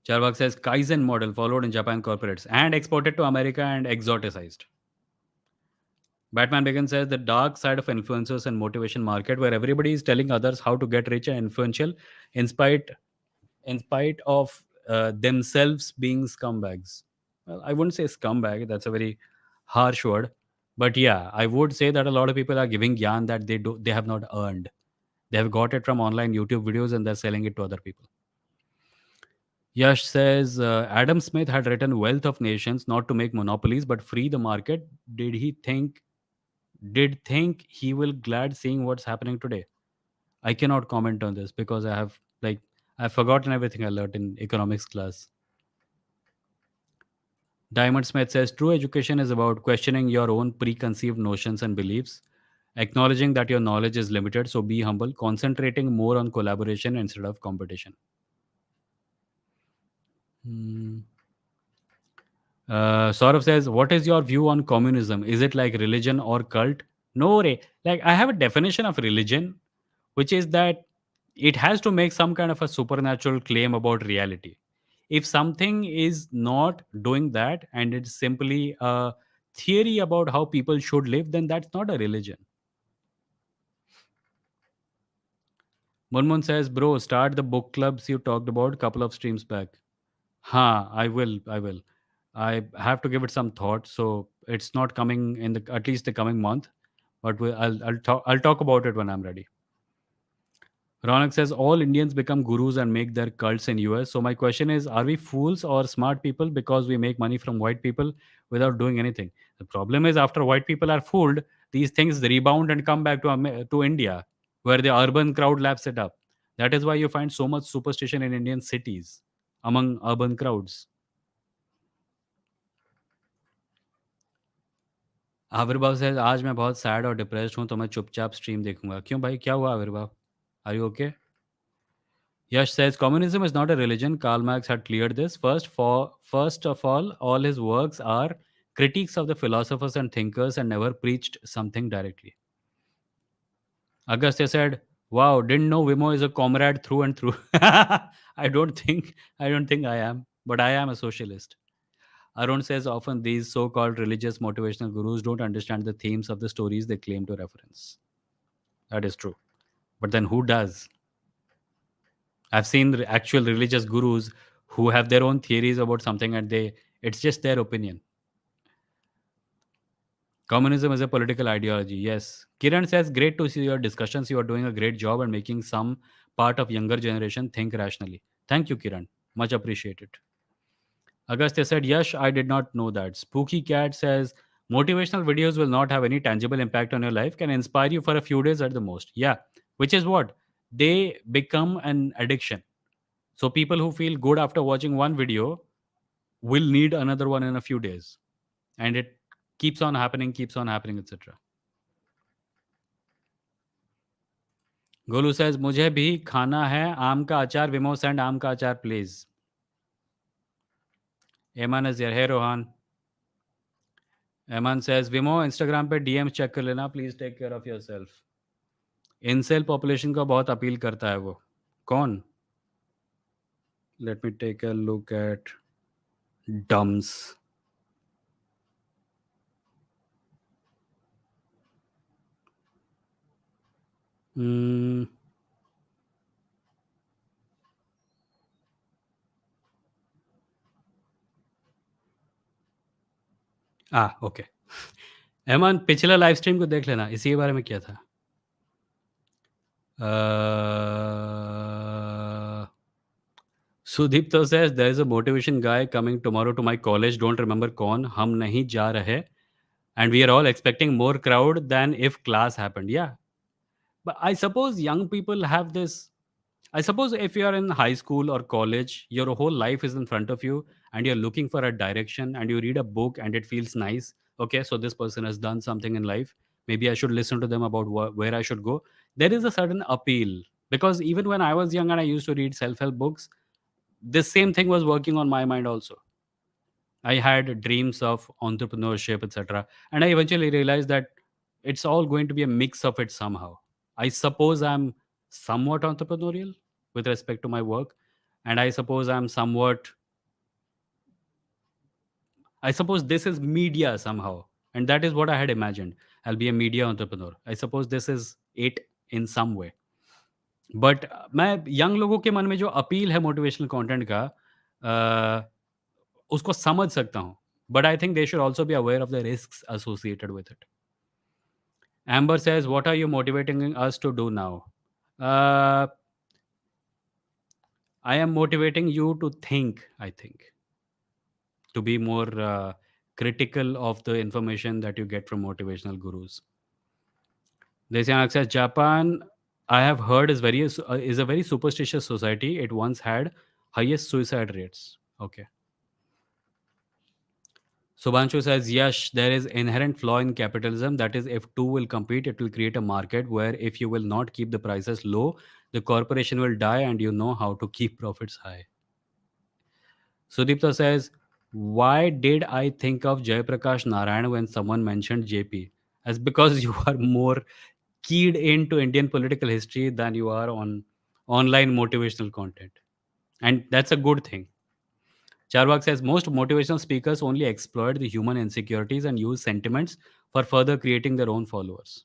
Charvak says Kaizen model followed in Japan corporates and exported to America and exoticized. Batman Begins says the dark side of influencers and motivation market, where everybody is telling others how to get rich and influential, in spite of themselves being scumbags. Well, I wouldn't say scumbag. That's a very harsh word, but yeah, I would say that a lot of people are giving gyan that they have not earned. They have got it from online YouTube videos and they're selling it to other people. Yash says Adam Smith had written Wealth of Nations not to make monopolies but free the market. Did think he will glad seeing what's happening today? I cannot comment on this because I've forgotten everything I learned in economics class. Diamond Smith says true education is about questioning your own preconceived notions and beliefs, acknowledging that your knowledge is limited, so be humble, concentrating more on collaboration instead of competition. Hmm. Saurav says, what is your view on communism? Is it like religion or cult? No, Ray. Like, I have a definition of religion, which is that it has to make some kind of a supernatural claim about reality. If something is not doing that and it's simply a theory about how people should live, then that's not a religion. Munmun says, bro, start the book clubs you talked about couple of streams back. Huh, I will. I will. I have to give it some thought. So it's not coming in the at least the coming month, but I'll talk about it when I'm ready. Ronak says all Indians become gurus and make their cults in US. So my question is, are we fools or smart people because we make money from white people without doing anything? The problem is after white people are fooled, these things rebound and come back to India, where the urban crowd laps it up. That is why you find so much superstition in Indian cities among urban crowds. आविर्भाव से आज मैं बहुत sad और depressed हूँ तो मैं चुपचाप स्ट्रीम देखूंगा क्यों भाई क्या हुआ Avirbhav are you okay Yash says communism is not a religion. Karl Marx had cleared this. First of all his works are critiques of the philosophers and thinkers and never preached something directly. Agastya said, wow, didn't know Wimo is a comrade through and through. I don't think I am, but I am a socialist. Arun says often these so-called religious motivational gurus don't understand the themes of the stories they claim to reference. That is true. But then who does? I've seen actual religious gurus who have their own theories about something and it's just their opinion. Communism is a political ideology. Yes. Kiran says, great to see your discussions. You are doing a great job and making some part of younger generation think rationally. Thank you, Kiran. Much appreciated. Agastya said, Yash, I did not know that. Spooky Cat says, Motivational videos will not have any tangible impact on your life, can inspire you for a few days at the most. Yeah, which is what they become an addiction. So people who feel good after watching one video will need another one in a few days, and it keeps on happening, etc. Golu says मुझे भी खाना है आम का अचार, विमो send आम का अचार please. Aman is here. Hey Rohan. Aman says विमो इंस्टाग्राम पे डीएम चेक कर लेना please, take care of yourself. Incel population का बहुत अपील करता है वो. कौन? Let me take a look at DMs. Okay. Aman पिछला लाइव स्ट्रीम को देख लेना, इसी के बारे में किया था. सुदीप तो says there is a motivation guy coming tomorrow to my college, don't remember कौन, हम नहीं जा रहे, and we are all expecting more crowd than if class happened. Yeah, but I suppose young people have this. I suppose if you are in high school or college, your whole life is in front of you and you're looking for a direction and you read a book and it feels nice. Okay, so this person has done something in life. Maybe I should listen to them about where I should go. There is a certain appeal, because even when I was young and I used to read self help books, this same thing was working on my mind also. I had dreams of entrepreneurship, etc. And I eventually realized that it's all going to be a mix of it somehow. I suppose I'm somewhat entrepreneurial with respect to my work. And I suppose this is media somehow. And that is what I had imagined. I'll be a media entrepreneur. I suppose this is it in some way. But मैं young लोगों के मन में जो appeal है motivational content का, उसको समझ सकता हूँ. But I think they should also be aware of the risk associated with it. Amber says what are you motivating us to do now? I am motivating you to think, I think, to be more critical of the information that you get from motivational gurus. Desyanak says Japan, I have heard, is a very superstitious society. It once had highest suicide rates. Okay. Subhanshu says yes, there is inherent flaw in capitalism. That is, if two will compete, it will create a market where if you will not keep the prices low, the corporation will die, and you know how to keep profits high. Sudipta says, why did I think of Jayaprakash Narayan when someone mentioned JP? As because you are more keyed into Indian political history than you are on online motivational content. And that's a good thing. Charvak says most motivational speakers only exploit the human insecurities and use sentiments for further creating their own followers.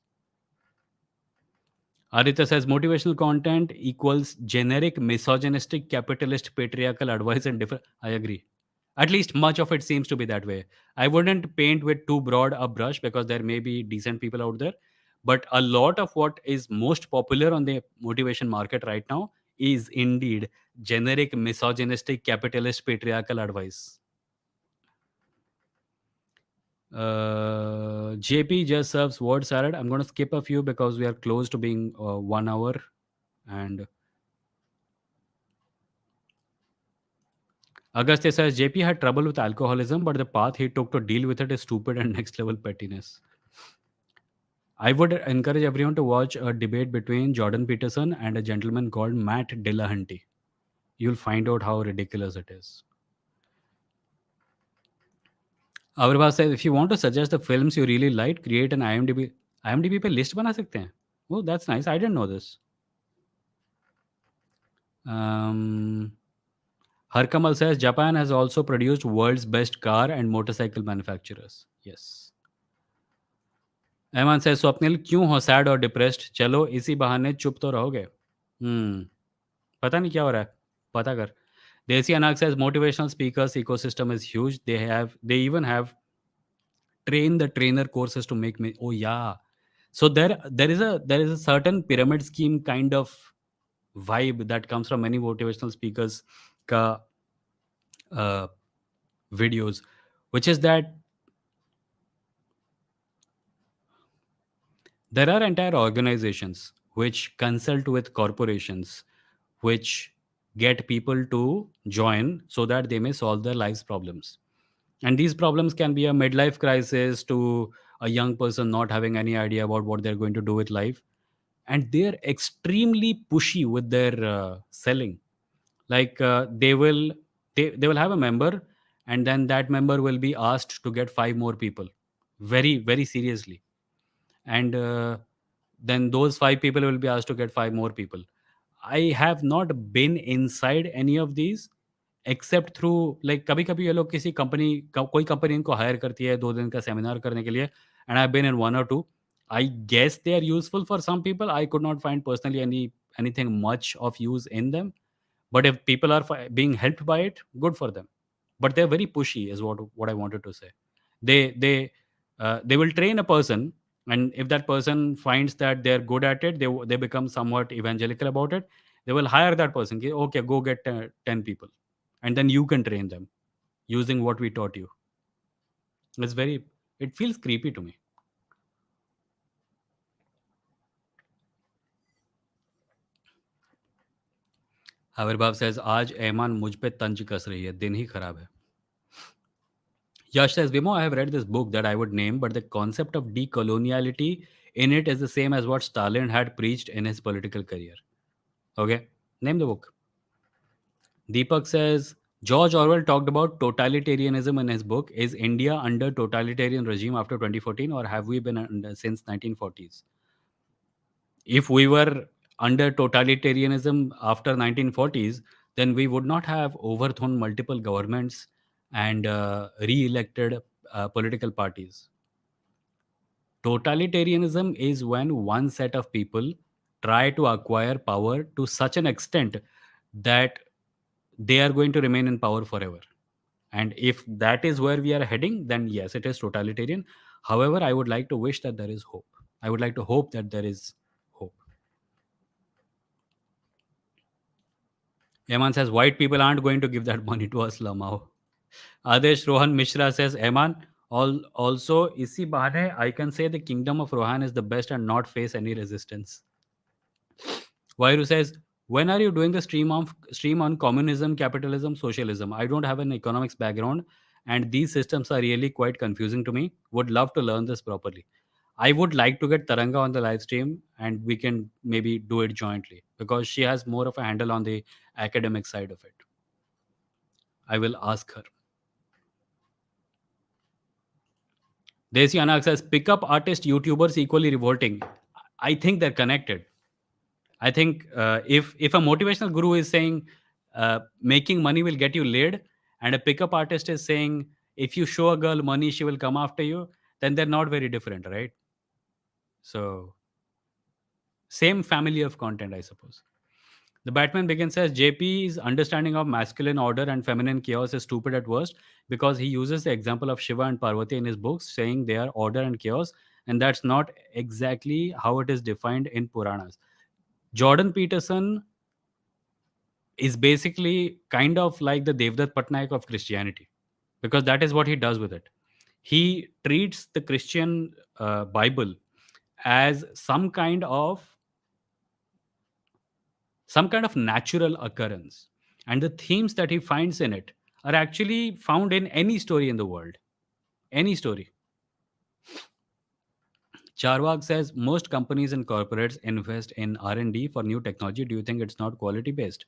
Aditya says motivational content equals generic misogynistic capitalist patriarchal advice and different. I agree. At least much of it seems to be that way. I wouldn't paint with too broad a brush because there may be decent people out there. But a lot of what is most popular on the motivation market right now is indeed generic misogynistic capitalist patriarchal advice. JP just serves word salad. I'm going to skip a few because we are close to being 1 hour. And Agastya says JP had trouble with alcoholism, but the path he took to deal with it is stupid and next level pettiness. I would encourage everyone to watch a debate between Jordan Peterson and a gentleman called Matt Dillahunty. You'll find out how ridiculous it is. Avirbha says, if you want to suggest the films you really like, create an IMDb. IMDb पे list बना सकते हैं. Oh, that's nice. I didn't know this. Harkamal says, Japan has also produced world's best car and motorcycle manufacturers. Yes. Eman says, Swapnil क्यों हो sad और depressed? चलो इसी बहाने चुप तो रहोगे. पता नहीं क्या हो रहा है. पता कर. Desi Anak says motivational speakers ecosystem is huge. They even have train the trainer courses to make me. Oh yeah. So there is a certain pyramid scheme kind of vibe that comes from many motivational speakers ka uh, videos, which is that There are entire organizations which consult with corporations, which get people to join so that they may solve their life's problems. And these problems can be a midlife crisis to a young person not having any idea about what they're going to do with life. And they're extremely pushy with their selling. Like they will have a member, and then that member will be asked to get five more people, very very seriously. And then those five people will be asked to get five more people. I have not been inside any of these accept through like कभी-कभी ये लोग किसी company कोई company इनको higher करती है 2 दिन का सेमिनार करने के लिए, and I have been in 1 और 2. I guess they are useful for some people. I could not find personally anything much of use in them. But if people are being helped by it, good for them. But they're very pushy is what I wanted to say. They will train a person, and if that person finds that they're good at it, they become somewhat evangelical about it. They will hire that person. Okay, go get 10 people, and then you can train them using what we taught you. It feels creepy to me. आविर्भाव says आज ऐमान मुझ पे तंज कस रही है, दिन ही खराब है. Yash says, Vimo, I have read this book that I would name, but the concept of decoloniality in it is the same as what Stalin had preached in his political career. Okay, name the book. Deepak says, George Orwell talked about totalitarianism in his book. Is India under totalitarian regime after 2014, or have we been under since 1940s? If we were under totalitarianism after 1940s, then we would not have overthrown multiple governments and re-elected political parties. Totalitarianism is when one set of people try to acquire power to such an extent that they are going to remain in power forever. And if that is where we are heading, then yes, it is totalitarian. However, I would like to wish that there is hope. I would like to hope that there is hope. Eman says white people aren't going to give that money to us, Lamao. Adesh Rohan Mishra says, Eman, also, isi bahane, I can say the kingdom of Rohan is the best and not face any resistance. Vairu says, when are you doing the stream on communism, capitalism, socialism? I don't have an economics background, and these systems are really quite confusing to me. Would love to learn this properly. I would like to get Taranga on the live stream, and we can maybe do it jointly because she has more of a handle on the academic side of it. I will ask her. Desi Anak says, pickup artist YouTubers equally revolting. I think they're connected. I think if a motivational guru is saying making money will get you laid, and a pickup artist is saying if you show a girl money, she will come after you, then they're not very different, right? So same family of content, I suppose. The Batman Begins says JP's understanding of masculine order and feminine chaos is stupid at worst because he uses the example of Shiva and Parvati in his books, saying they are order and chaos, and that's not exactly how it is defined in Puranas. Jordan Peterson is basically kind of like the Devdutt Patnaik of Christianity, because that is what he does with it. He treats the Christian Bible as some kind of natural occurrence, and the themes that he finds in it are actually found in any story in the world, any story. Charwag says most companies and corporates invest in R&D for new technology. Do you think it's not quality based?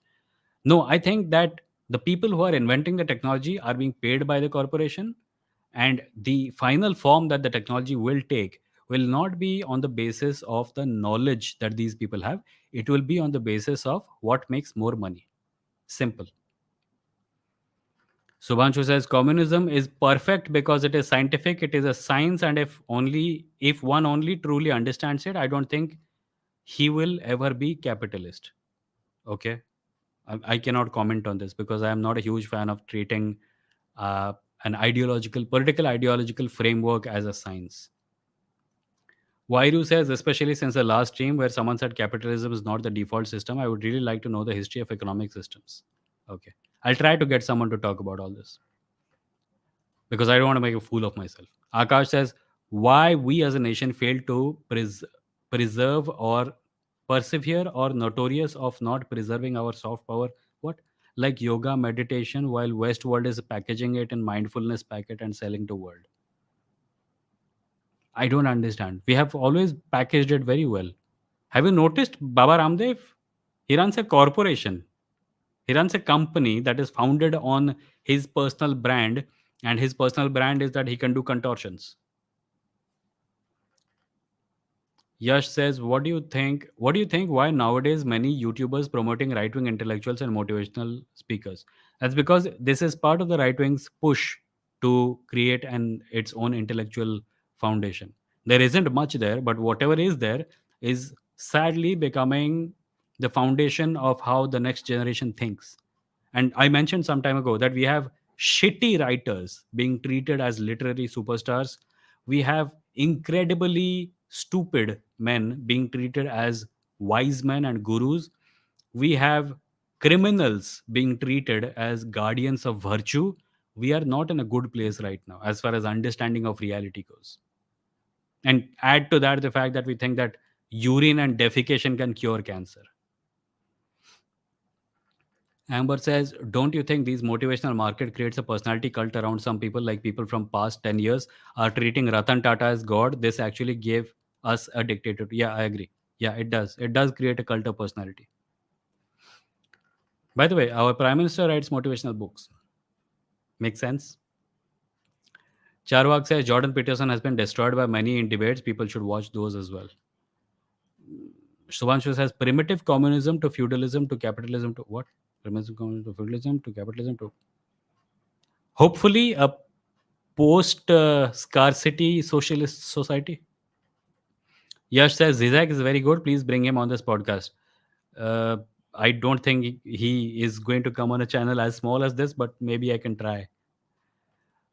No, I think that the people who are inventing the technology are being paid by the corporation, and the final form that the technology will take will not be on the basis of the knowledge that these people have. It will be on the basis of what makes more money. Simple. Subhanshu says communism is perfect because it is scientific, it is a science, and if one only truly understands it, I don't think he will ever be capitalist. Okay. I cannot comment on this because I am not a huge fan of treating uh, political ideological framework as a science. Wairu says, especially since the last stream where someone said capitalism is not the default system, I would really like to know the history of economic systems. Okay. I'll try to get someone to talk about all this because I don't want to make a fool of myself. Akash says, why we as a nation failed to preserve or persevere or notorious of not preserving our soft power. What? Like yoga meditation while West world is packaging it in mindfulness packet and selling to world. I don't understand. We have always packaged it very well. Have you noticed Baba Ramdev? He runs a corporation. He runs a company that is founded on his personal brand, and his personal brand is that he can do contortions. Yash says, "What do you think? What do you think? Why nowadays many YouTubers promoting right-wing intellectuals and motivational speakers? That's because this is part of the right-wing's push to create an its own intellectual foundation. There isn't much there, but whatever is there is sadly becoming the foundation of how the next generation thinks. And I mentioned some time ago that we have shitty writers being treated as literary superstars. We have incredibly stupid men being treated as wise men and gurus. We have criminals being treated as guardians of virtue. We are not in a good place right now as far as understanding of reality goes. And add to that the fact that we think that urine and defecation can cure cancer. Amber says, "Don't you think these motivational market creates a personality cult around some people, like people from past 10 years are treating Ratan Tata as God? This actually gave us a dictator." Yeah, I agree. Yeah, it does. It does create a cult of personality. By the way, our Prime Minister writes motivational books. Makes sense? Charwak says, "Jordan Peterson has been destroyed by many in debates. People should watch those as well." Subhanshu says, "Primitive communism to feudalism to capitalism to what? Primitive communism to feudalism to capitalism to hopefully a post scarcity socialist society." Yash says Zizek is very good. Please bring him on this podcast. Uh, I don't think he is going to come on a channel as small as this, but maybe I can try.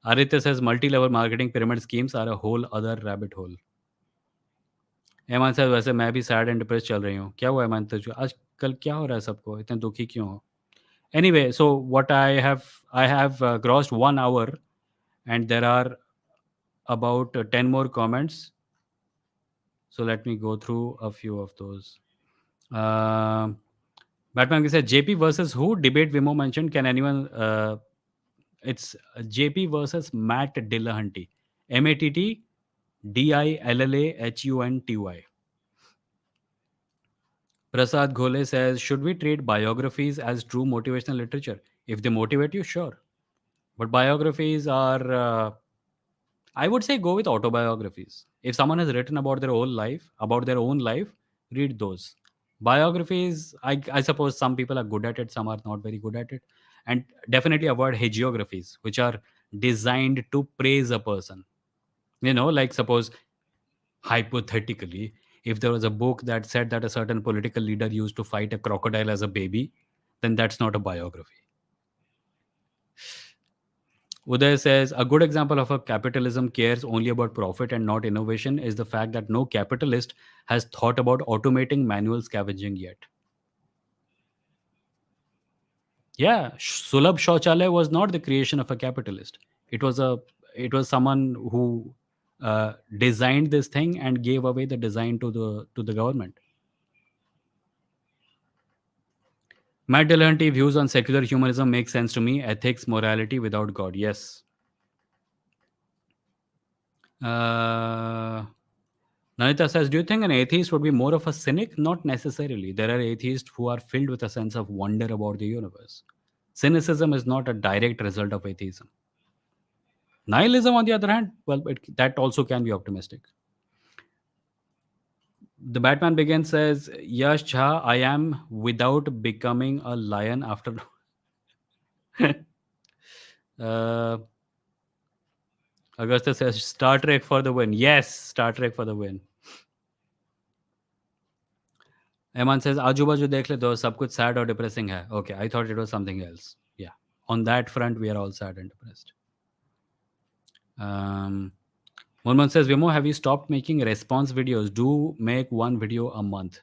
Aditya says multi-level marketing pyramid schemes are a whole other rabbit hole. एमान says वैसे मैं भी sad and depress चल रही हूँ. क्या हुआ एमान तुझे? आजकल क्या हो रहा है सबको? इतने दुखी क्यों हो? Anyway, so what I have crossed 1 hour, and there are about 10 more comments. So let me go through a few of those. Um Batman said JP versus who? Debate Vimo mentioned. Can anyone? It's JP versus Matt Dillahunty. Mattdillahunty. Prasad Ghole says, should we treat biographies as true motivational literature? If they motivate you, sure. But biographies are I would say go with autobiographies. If someone has written about their own life, read those. Biographies, I suppose some people are good at it, some are not very good at it. And definitely avoid hagiographies, which are designed to praise a person. Like suppose hypothetically, if there was a book that said that a certain political leader used to fight a crocodile as a baby, then that's not a biography. Uday says a good example of a capitalism cares only about profit and not innovation is the fact that no capitalist has thought about automating manual scavenging yet. Yeah, Sulabh Shauchalaya was not the creation of a capitalist. It was someone who designed this thing and gave away the design to the government. Matt Dillahunty views on secular humanism make sense to me. Ethics, morality without God. Yes. Uh, Nanita says, do you think an atheist would be more of a cynic? Not necessarily. There are atheists who are filled with a sense of wonder about the universe. Cynicism is not a direct result of atheism. Nihilism, on the other hand, well, that also can be optimistic. The Batman Begins says, Yash Jha, I am without becoming a lion after. uh, Augusta says, Star Trek for the win. Yes, Star Trek for the win. Eman says, आजू बाजू देख ले तो सब कुछ sad or depressing है. Okay, I thought it was something else. Yeah, on that front, we are all sad and depressed. Mohammed says, Vimo, have you stopped making response videos? Do make one video a month.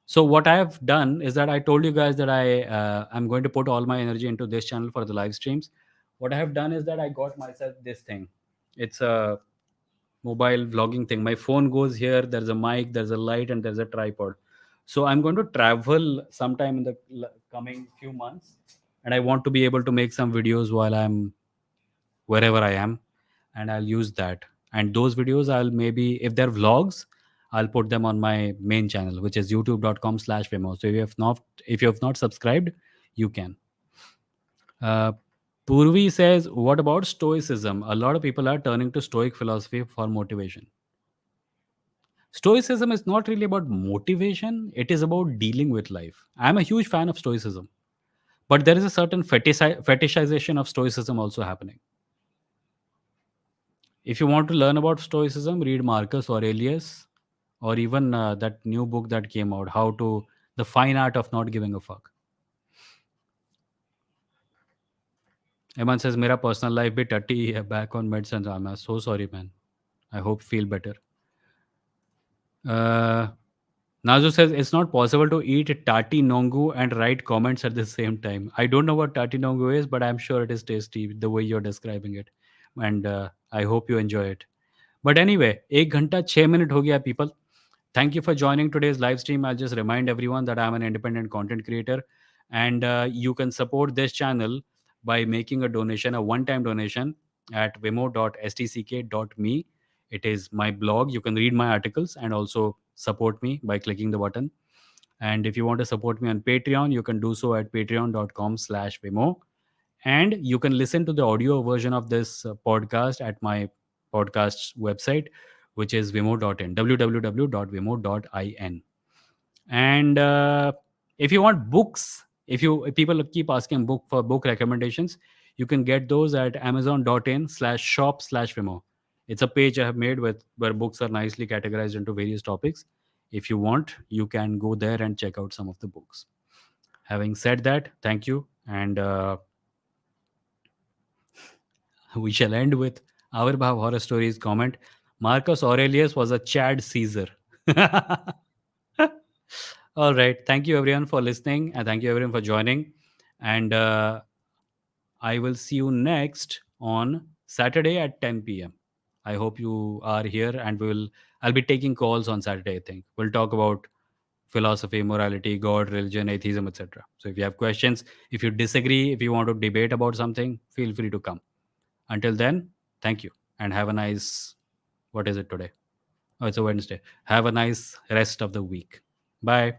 So what I have done is that I told you guys that I'm going to put all my energy into this channel for the live streams. What I have done is that I got myself this thing. It's a mobile vlogging thing. My phone goes here, there's a mic, there's a light, and there's a tripod. So I'm going to travel sometime in the coming few months, and I want to be able to make some videos while I'm wherever I am, and I'll use that. And those videos, I'll maybe, if they're vlogs, I'll put them on my main channel, which is youtube.com/Vimo. So if you have not subscribed, you can. Uh, Purvi says, what about Stoicism? A lot of people are turning to Stoic philosophy for motivation. Stoicism is not really about motivation, it is about dealing with life. I'm a huge fan of Stoicism, but there is a certain fetishization of Stoicism also happening. If you want to learn about Stoicism, read Marcus Aurelius, or even that new book that came out, How to The Fine Art of Not Giving a Fuck. Eman says, Mera personal life bit tutty hai, back on medicine. I'm so sorry, man. I hope feel better. Uh, Nazu says it's not possible to eat tati nongu and write comments at the same time. I don't know what tati nongu is, but I'm sure it is tasty the way you're describing it, and I hope you enjoy it. But anyway, 1 घंटा 6 minute हो गया people. Thank you for joining today's live stream. I'll just remind everyone that I'm an independent content creator, and you can support this channel by making a donation, a one-time donation at vimo.stck.me. It is my blog. You can read my articles and also support me by clicking the button. And if you want to support me on Patreon, you can do so at patreon.com/vimo. And you can listen to the audio version of this podcast at my podcast's website, which is vimo.in, www.vimo.in. And if you want books, if people keep asking book recommendations, you can get those at amazon.in/shop/vimo. It's a page I have made with where books are nicely categorized into various topics. If you want, you can go there and check out some of the books. Having said that, thank you. And we shall end with our Bhav Horror Stories comment. Marcus Aurelius was a Chad Caesar. All right. Thank you, everyone, for listening. And thank you, everyone, for joining. And I will see you next on Saturday at 10 p.m. I hope you are here, and I'll be taking calls on Saturday, I think. We'll talk about philosophy, morality, God, religion, atheism, etc. So if you have questions, if you disagree, if you want to debate about something, feel free to come. Until then, thank you and have a nice, what is it today? Oh, it's a Wednesday. Have a nice rest of the week. Bye.